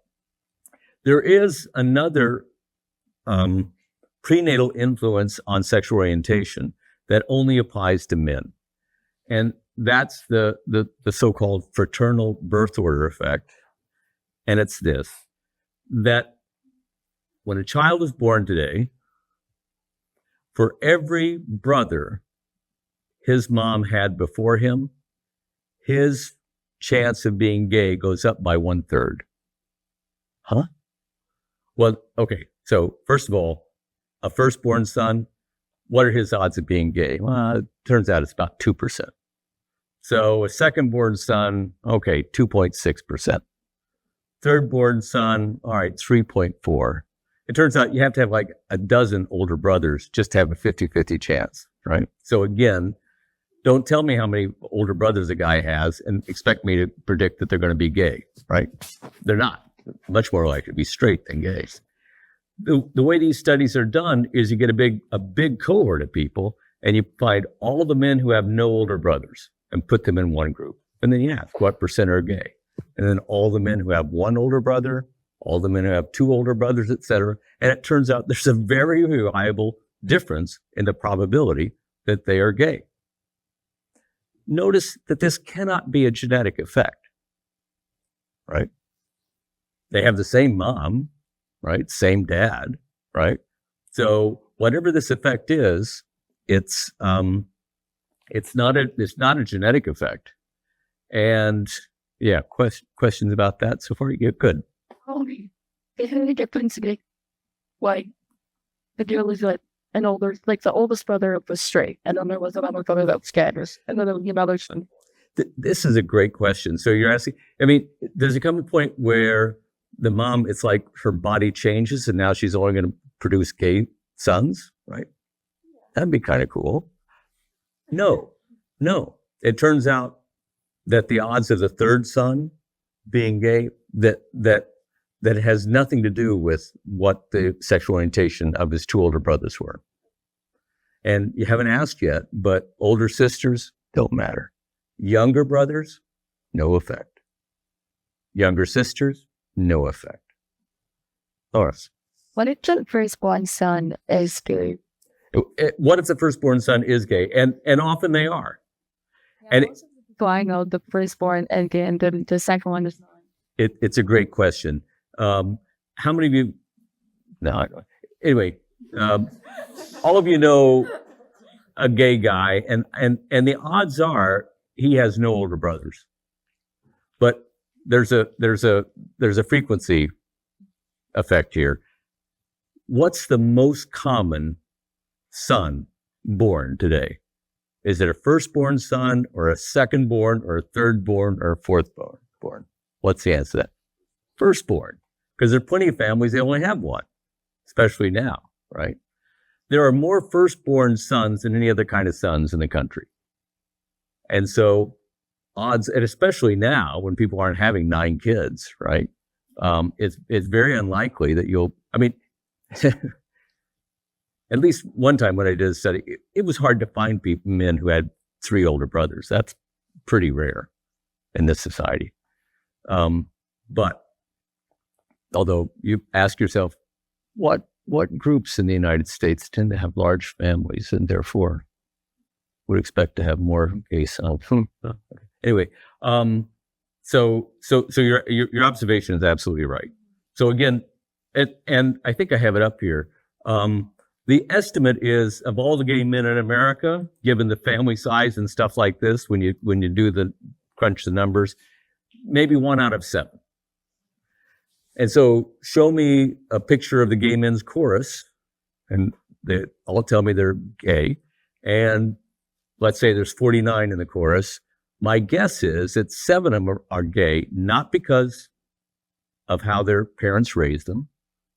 There is another prenatal influence on sexual orientation that only applies to men. And that's the so-called fraternal birth order effect. And it's this, that when a child is born today, for every brother his mom had before him, his chance of being gay goes up by 1/3. Huh? Well, okay. So first of all, a firstborn son, what are his odds of being gay? Well, it turns out it's about 2%. So a secondborn son, okay, 2.6%. Thirdborn son, all right, 3.4. It turns out you have to have like a dozen older brothers just to have a 50-50 chance, right? So again, don't tell me how many older brothers a guy has and expect me to predict that they're going to be gay, right? They're not. Much more likely to be straight than gay. The way these studies are done is you get a big cohort of people and you find all the men who have no older brothers and put them in one group. And then you ask what percent are gay. And then all the men who have one older brother, all the men who have two older brothers, et cetera. And it turns out there's a very reliable difference in the probability that they are gay. Notice that this cannot be a genetic effect, right? They have the same mom, right? Same dad, right? So whatever this effect is, it's not a genetic effect. And yeah, questions about that so far? You get good. Is there any difference in like the deal is like an older, like the oldest brother was straight, and then there was another brother that was gay, and then there was another son. This is a great question. So you're asking, I mean, does it come to a point where the mom, it's like her body changes and now she's only going to produce gay sons, right? That'd be kind of cool. No. It turns out that the odds of the third son being gay, that has nothing to do with what the sexual orientation of his two older brothers were. And you haven't asked yet, but older sisters don't matter. Younger brothers, no effect. Younger sisters, no effect. Loris. What if the firstborn son is gay? What if the firstborn son is gay? And often they are. And I know the firstborn and gay, and the second one is not. It's a great question. How many of you? No. Anyway, all of you know a gay guy, and the odds are he has no older brothers. But there's a frequency effect here. What's the most common son born today? Is it a firstborn son, or a secondborn, or a thirdborn, or a fourthborn? What's the answer to that? Firstborn, because there are plenty of families, they only have one, especially now, right? There are more firstborn sons than any other kind of sons in the country. And so odds, and especially now when people aren't having 9 kids, right? It's very unlikely that at least one time when I did a study, it was hard to find men who had 3 older brothers. That's pretty rare in this society. But although you ask yourself, what groups in the United States tend to have large families and therefore would expect to have more gay sons? Anyway, so your observation is absolutely right. So again, and I think I have it up here. The estimate is of all the gay men in America, given the family size and stuff like this, when you do crunch the numbers, maybe 1 out of 7. And so show me a picture of the gay men's chorus, and they all tell me they're gay. And let's say there's 49 in the chorus. My guess is that 7 of them are gay, not because of how their parents raised them,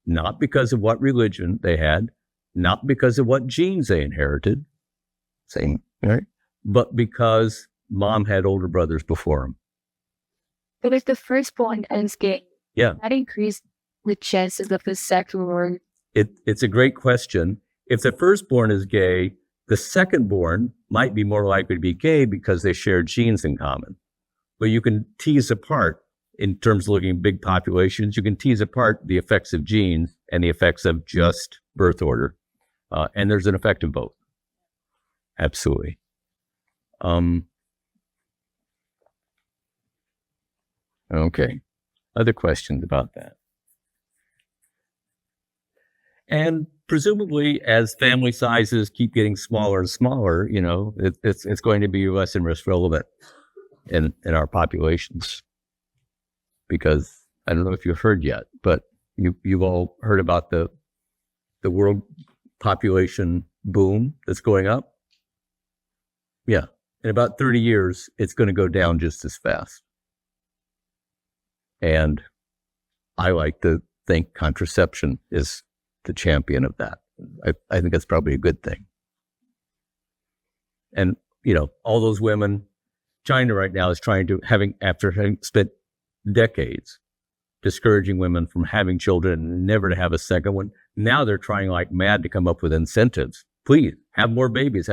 not because of what religion they had, not because of what genes they inherited, same, right? But because mom had older brothers before them. But if the firstborn is gay, that increased the chances of the second one. It's a great question. If the firstborn is gay, The second born might be more likely to be gay because they share genes in common. But you can tease apart, in terms of looking at big populations, you can tease apart the effects of genes and the effects of just birth order. And there's an effect of both. Absolutely. Okay. Other questions about that? And presumably, as family sizes keep getting smaller and smaller, it's going to be less and less relevant in our populations. Because I don't know if you've heard yet, but you've all heard about the world population boom that's going up. Yeah, in about 30 years, it's going to go down just as fast. And I like to think contraception is the champion of that. I think that's probably a good thing. And, all those women, China right now is trying to, after having spent decades discouraging women from having children and never to have a second one, now they're trying like mad to come up with incentives. Please, have more babies.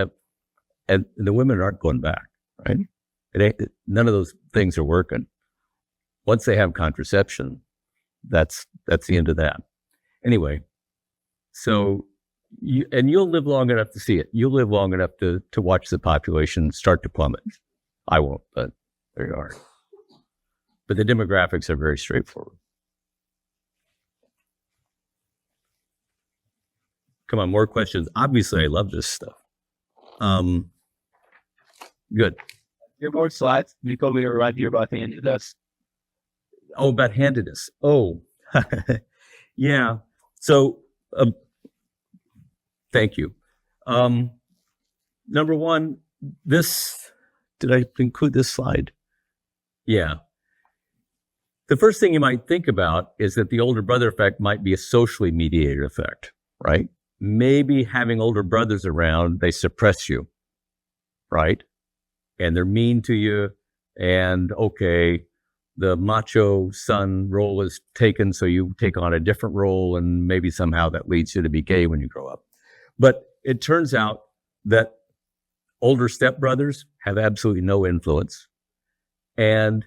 And the women aren't going back, right? None of those things are working. Once they have contraception, that's the end of that. Anyway, so you'll live long enough to see it. You'll live long enough to watch the population start to plummet. I won't, but there you are. But the demographics are very straightforward. Come on, more questions. Obviously, I love this stuff. Good. Your more slides. You told me to remind you about handedness. Oh, about handedness. Oh, yeah. So, thank you. Number one, did I include this slide? Yeah. The first thing you might think about is that the older brother effect might be a socially mediated effect, right? Maybe having older brothers around, they suppress you, right? And they're mean to you, and okay, the macho son role is taken, so you take on a different role, and maybe somehow that leads you to be gay when you grow up. But it turns out that older stepbrothers have absolutely no influence, and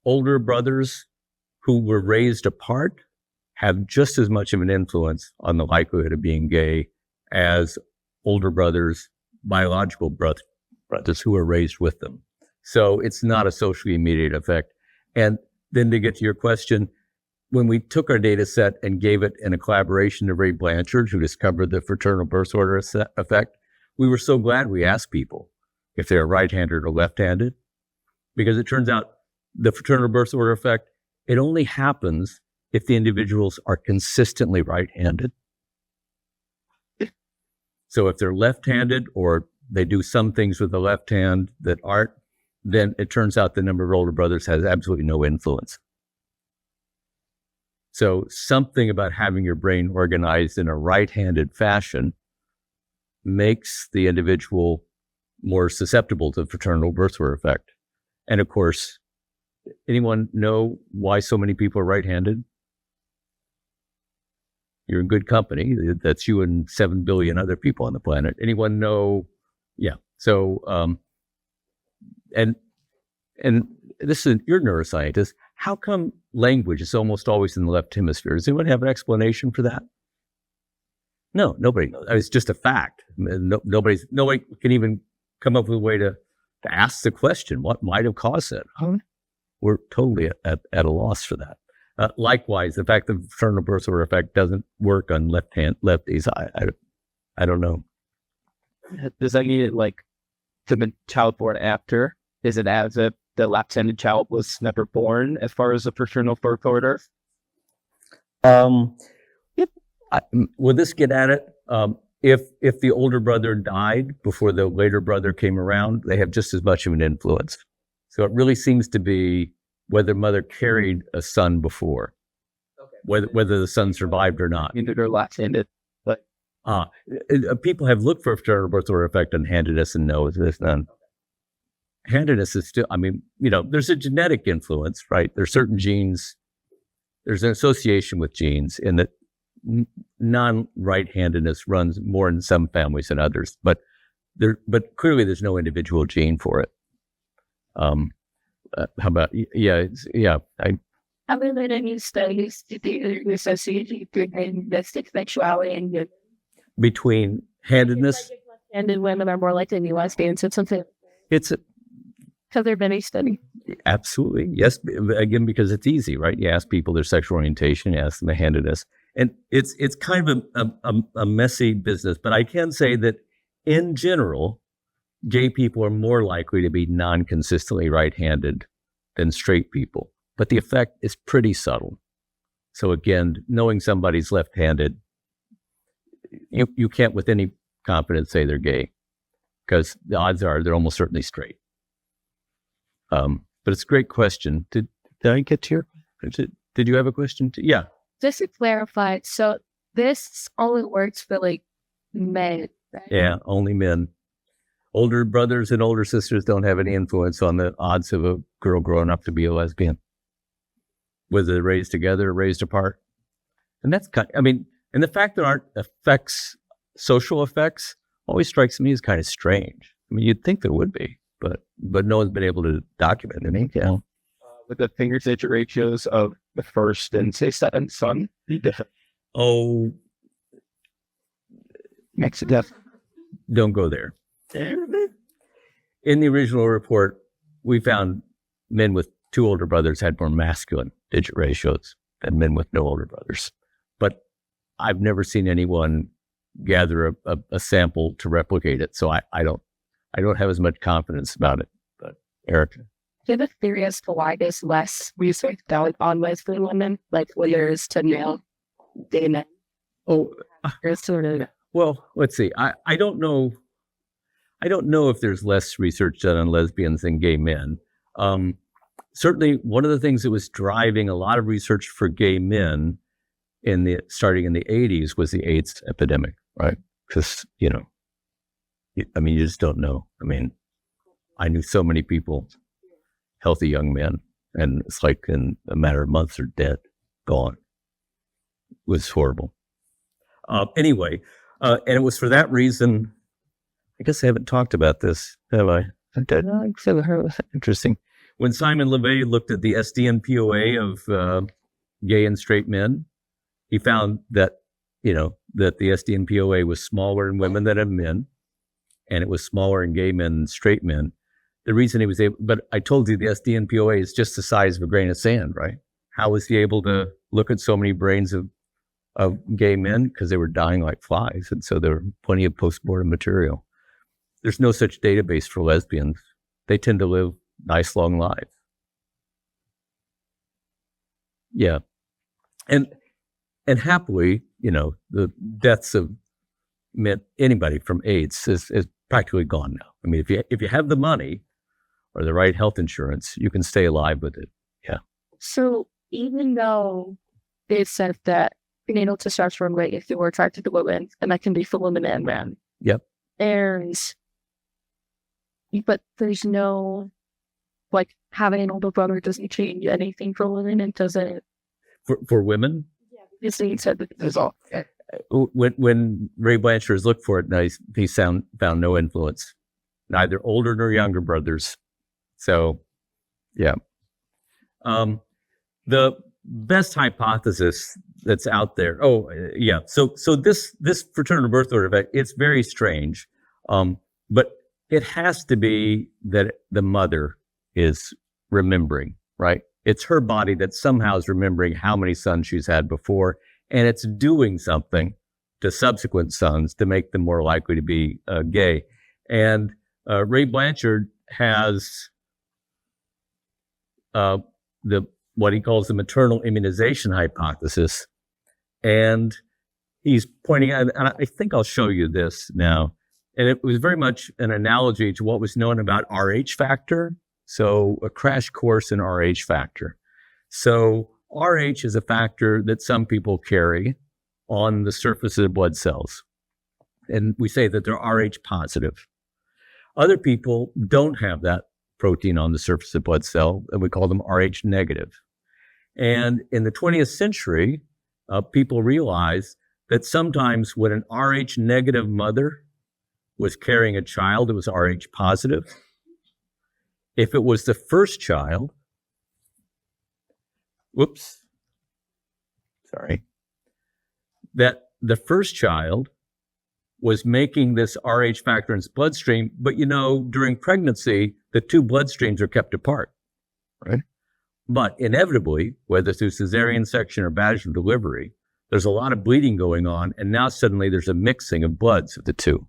older brothers who were raised apart have just as much of an influence on the likelihood of being gay as older brothers, biological brothers who are raised with them. So it's not a socially immediate effect. And then to get to your question, when we took our data set and gave it in a collaboration to Ray Blanchard, who discovered the fraternal birth order effect, we were so glad we asked people if they're right-handed or left-handed, because it turns out the fraternal birth order effect, it only happens if the individuals are consistently right-handed. So if they're left-handed or they do some things with the left hand that aren't, then it turns out the number of older brothers has absolutely no influence. So something about having your brain organized in a right-handed fashion makes the individual more susceptible to the fraternal birth order effect. And of course, anyone know why so many people are right-handed? You're in good company. That's you and 7 billion other people on the planet. Anyone know? Yeah. So, and this is, you're a neuroscientist. How come language is almost always in the left hemisphere? Does anyone have an explanation for that? No, nobody knows. It's just a fact. Nobody can even come up with a way to ask the question, what might have caused it? We're totally at a loss for that. Likewise, the fact that the fraternal birth order effect doesn't work on lefties, I don't know. Does that mean to the child born after? Is it as if the left-handed child was never born as far as the fraternal birth order? Will this get at it? If the older brother died before the later brother came around, they have just as much of an influence. So it really seems to be whether mother carried a son before, whether the son survived or not. Either they're left-handed. People have looked for a fraternal birth order effect on handedness and no, there's none. Handedness is still, there's a genetic influence, right? There's certain genes, there's an association with genes in that non-right-handedness runs more in some families than others, but but clearly there's no individual gene for it. How about, Have there been any studies to do associated between domestic sexuality and between handedness, and women are more likely to be lesbians or something? it's Have there been any study? absolutely, yes. Again, because it's easy, right? You ask people their sexual orientation, you ask them their handedness. And it's kind of a messy business, but I can say that in general, gay people are more likely to be non-consistently right-handed than straight people. But the effect is pretty subtle. So again, knowing somebody's left-handed, you can't with any confidence say they're gay, because the odds are they're almost certainly straight. But it's a great question. Did I get to your? Did you have a question? Yeah. Just to clarify, so this only works for like men, right? Yeah, only men. Older brothers and older sisters don't have any influence on the odds of a girl growing up to be a lesbian, whether they're raised together or raised apart. And that's and the fact there aren't social effects, always strikes me as kind of strange. I mean, you'd think there would be, but no one's been able to document it. Yeah. With the finger-digit ratios of the first and say second son. Oh, Makes a difference. don't go there. In the original report, we found men with 2 older brothers had more masculine digit ratios than men with no older brothers. But I've never seen anyone gather a sample to replicate it, so I don't have as much confidence about it. But Erica, Do you have a theory as to why there's less research done on lesbian women, like what there is to male gay men? oh, There's sort of well, let's see. I don't know. I don't know if there's less research done on lesbians than gay men. Certainly, one of the things that was driving a lot of research for gay men starting in the 80s was the AIDS epidemic, right? Because, you just don't know. I mean, I knew so many people, healthy young men, and it's like in a matter of months they're dead, gone. It was horrible. Anyway, and it was for that reason. I guess I haven't talked about this, have I? Interesting. When Simon LeVay looked at the SDNPOA of gay and straight men, he found that, that the SDNPOA was smaller in women than in men, and it was smaller in gay men than straight men. The reason he was able, but I told you the SDNPOA is just the size of a grain of sand, right? How was he able to look at so many brains of gay men? Because they were dying like flies, and so there were plenty of postmortem material. There's no such database for lesbians. They tend to live nice long lives. Yeah. And happily, the deaths of anybody from AIDS is practically gone now. I mean, if you have the money or the right health insurance, you can stay alive with it. Yeah. so. Even though they said that prenatal testosterone rate, if they were attracted to women, and that can be for women and men. Yep. But there's no, like, having an older brother doesn't change anything for women, and doesn't. For women? Yeah. He said that there's all. When Ray Blanchard has looked for it, he found no influence, neither older nor younger brothers. So, yeah. The best hypothesis that's out there. Oh, yeah. So this fraternal birth order effect, it's very strange, but it has to be that the mother is remembering, right? It's her body that somehow is remembering how many sons she's had before, and it's doing something to subsequent sons to make them more likely to be gay. And Ray Blanchard has what he calls the maternal immunization hypothesis, and he's pointing out, and I think I'll show you this now. And it was very much an analogy to what was known about Rh factor. So a crash course in Rh factor. So Rh is a factor that some people carry on the surface of their blood cells. And we say that they're Rh positive. Other people don't have that protein on the surface of the blood cell, and we call them Rh negative. And in the 20th century, people realized that sometimes when an Rh negative mother was carrying a child that was Rh positive. If it was the first child, that the first child was making this Rh factor in its bloodstream, but during pregnancy, the two bloodstreams are kept apart, right? But inevitably, whether through cesarean section or vaginal delivery, there's a lot of bleeding going on, and now suddenly there's a mixing of bloods of the two.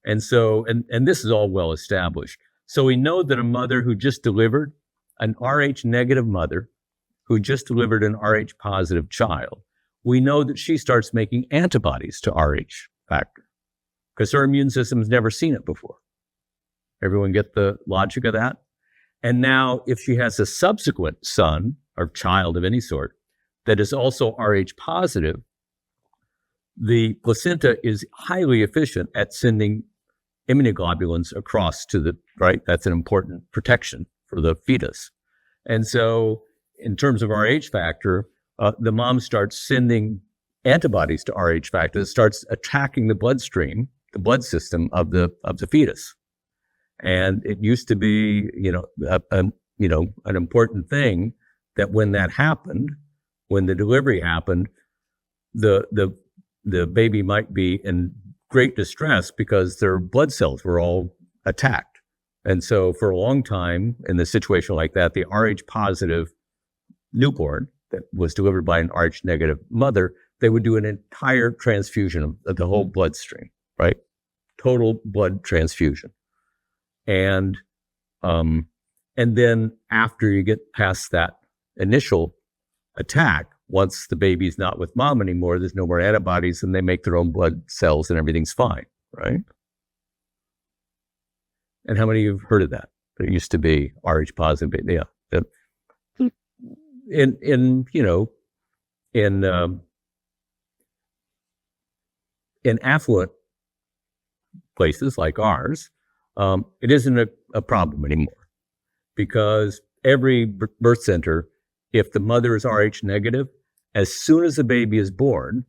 And so, and this is all well established. So we know that a mother who just delivered, an Rh negative mother who just delivered an Rh positive child, we know that she starts making antibodies to Rh factor because her immune system has never seen it before. Everyone get the logic of that? And now if she has a subsequent son or child of any sort that is also Rh positive, the placenta is highly efficient at sending immunoglobulins across to the, right? That's an important protection for the fetus. And so in terms of Rh factor, the mom starts sending antibodies to Rh factor that starts attacking the bloodstream, the blood system of the fetus. And it used to be, an important thing that when that happened, when the delivery happened, the baby might be in great distress because their blood cells were all attacked. And so for a long time in a situation like that, the Rh positive newborn that was delivered by an Rh negative mother, they would do an entire transfusion of the whole bloodstream, right? Total blood transfusion. And then after you get past that initial attack, once the baby's not with mom anymore, there's no more antibodies and they make their own blood cells and everything's fine, right? And how many of you have heard of that? There used to be Rh positive, yeah. In affluent places like ours, it isn't a problem anymore because every birth center, if the mother is Rh negative, as soon as the baby is born,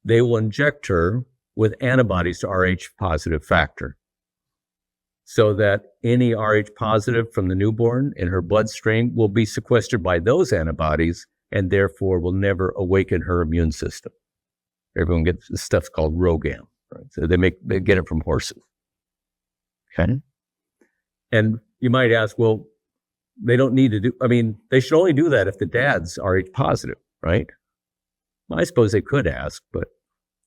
they will inject her with antibodies to Rh positive factor so that any Rh positive from the newborn in her bloodstream will be sequestered by those antibodies and therefore will never awaken her immune system. Everyone gets this stuff called ROGAM, right? So they get it from horses. Okay. And you might ask, well, they don't need to they should only do that if the dad's Rh positive, right? Well, I suppose they could ask, but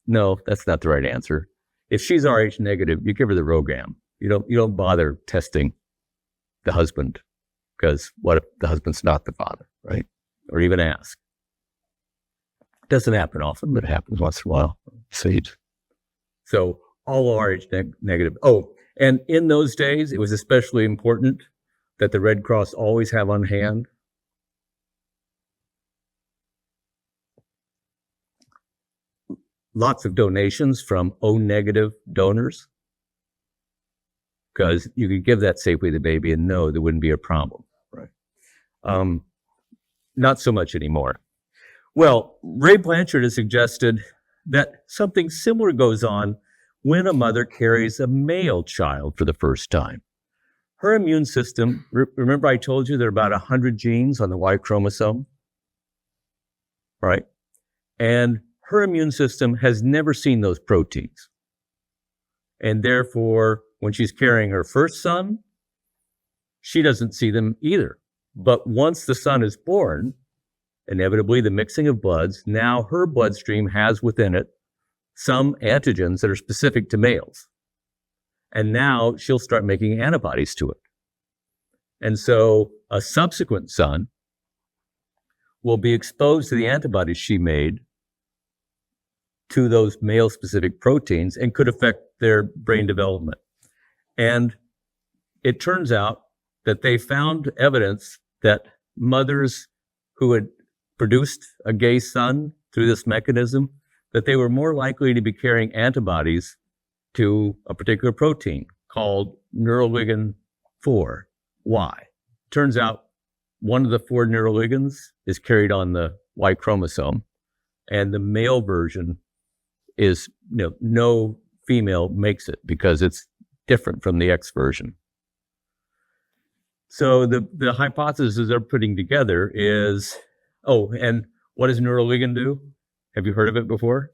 no, that's not the right answer. If she's Rh negative, you give her the ROGAM. You don't bother testing the husband because what if the husband's not the father, right? Or even ask. It doesn't happen often, but it happens once in a while. So all Rh negative. Oh, and in those days, it was especially important that the Red Cross always have on hand lots of donations from O negative donors because you could give that safely to the baby and know there wouldn't be a problem, right? Not so much anymore. Well, Ray Blanchard has suggested that something similar goes on when a mother carries a male child for the first time. Her immune system, remember I told you there are about 100 genes on the Y chromosome, right? And her immune system has never seen those proteins. And therefore, when she's carrying her first son, she doesn't see them either. But once the son is born, inevitably the mixing of bloods, now her bloodstream has within it some antigens that are specific to males. And now she'll start making antibodies to it. And so a subsequent son will be exposed to the antibodies she made to those male-specific proteins and could affect their brain development. And it turns out that they found evidence that mothers who had produced a gay son through this mechanism, that they were more likely to be carrying antibodies to a particular protein called neuroligand 4, Y. Turns out one of the 4 neuroligands is carried on the Y chromosome, and the male version is no female makes it because it's different from the X version. So the hypothesis they're putting together is, and what does neuroligand do? Have you heard of it before?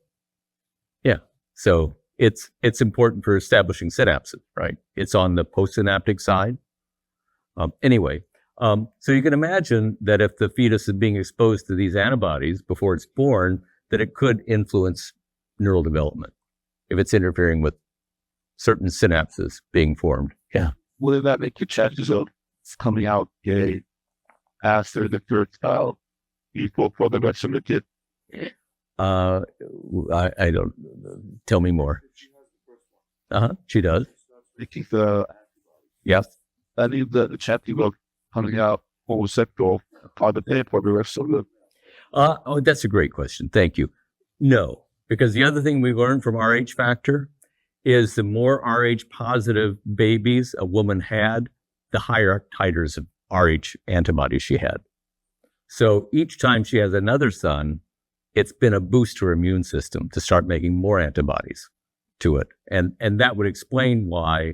Yeah. So it's important for establishing synapses, right? It's on the postsynaptic side. So you can imagine that if the fetus is being exposed to these antibodies before it's born, that it could influence neural development if it's interfering with certain synapses being formed. Yeah. Will that make your chances of coming out gay after the third child equal for the rest of the kid? I don't. Tell me more. She does. Making the Yes. I need the chances of coming out homosexual on the day for the rest of the. That's a great question. Thank you. No, because the other thing we learned from Rh factor is the more Rh positive babies a woman had, the higher titers of Rh antibodies she had. So each time she has another son, it's been a boost to her immune system to start making more antibodies to it. And that would explain why,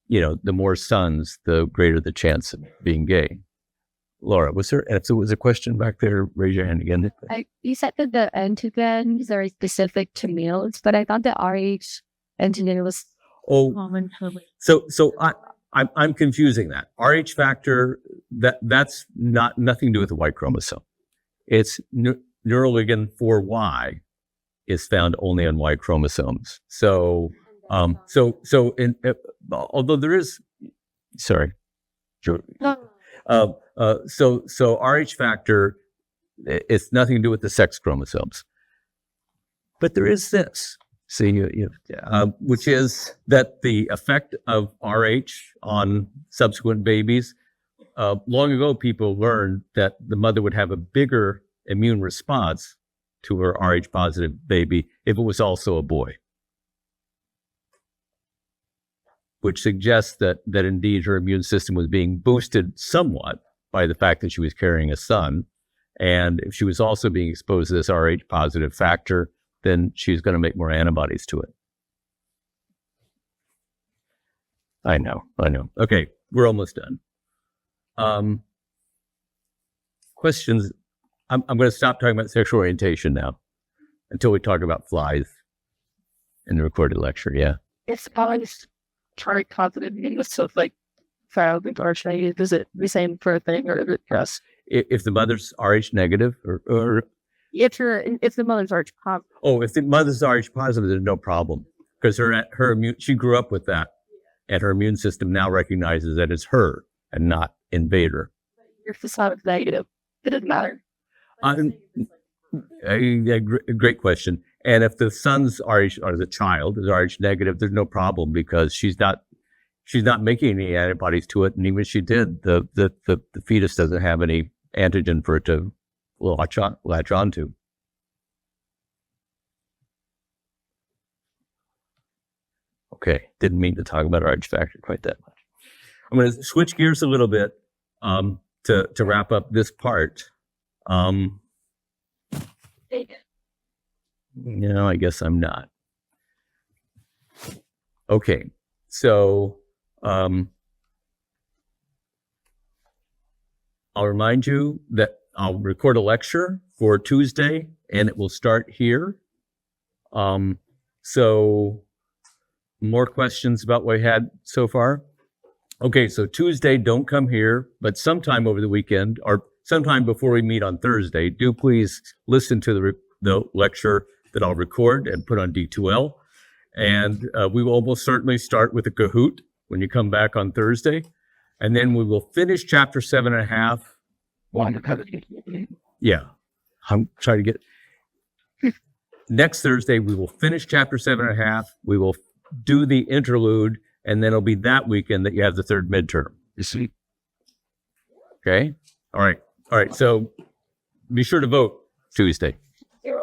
the more sons, the greater the chance of being gay. Laura, if there was a question back there, raise your hand again. You said that the antigens are specific to males, but I thought the Rh antigen was common to So I'm confusing that. Rh factor, that's nothing to do with the Y chromosome. It's neuroligand 4Y is found only on Y chromosomes. So although there is, sorry. So Rh factor, it's nothing to do with the sex chromosomes. But there is this. See, which is that the effect of Rh on subsequent babies. Long ago, people learned that the mother would have a bigger immune response to her Rh positive baby if it was also a boy, which suggests that indeed her immune system was being boosted somewhat by the fact that she was carrying a son, and if she was also being exposed to this Rh positive factor, then she's going to make more antibodies to it. I know. Okay, we're almost done. Questions? I'm going to stop talking about sexual orientation now until we talk about flies in the recorded lecture. Yeah. It's always try confident in stuff like found or negative. Is it the same for a thing or is it just If the mother's Rh negative or if the mother's Rh positive? if the mother's Rh positive, there's no problem because her immune, she grew up with that, and her immune system now recognizes that it's her and not invader. If the son is negative, it doesn't matter. Great question. And if the son's Rh or the child is Rh negative, there's no problem because she's not making any antibodies to it, and even if she did, the fetus doesn't have any antigen for it to latch onto. Okay, didn't mean to talk about Rh factor quite that much. I'm going to switch gears a little bit to wrap up this part. I guess I'm not. Okay, so I'll remind you that I'll record a lecture for Tuesday, and it will start here. So more questions about what we had so far? Okay, so Tuesday, don't come here, but sometime over the weekend or sometime before we meet on Thursday, do please listen to the lecture that I'll record and put on D2L. And we will almost certainly start with a Kahoot when you come back on Thursday. And then we will finish chapter 7.5. Yeah, I'm trying to get... Next Thursday, we will finish chapter 7.5. We will do the interlude, and then it'll be that weekend that you have the third midterm. You see? Okay? All right. So be sure to vote Tuesday. If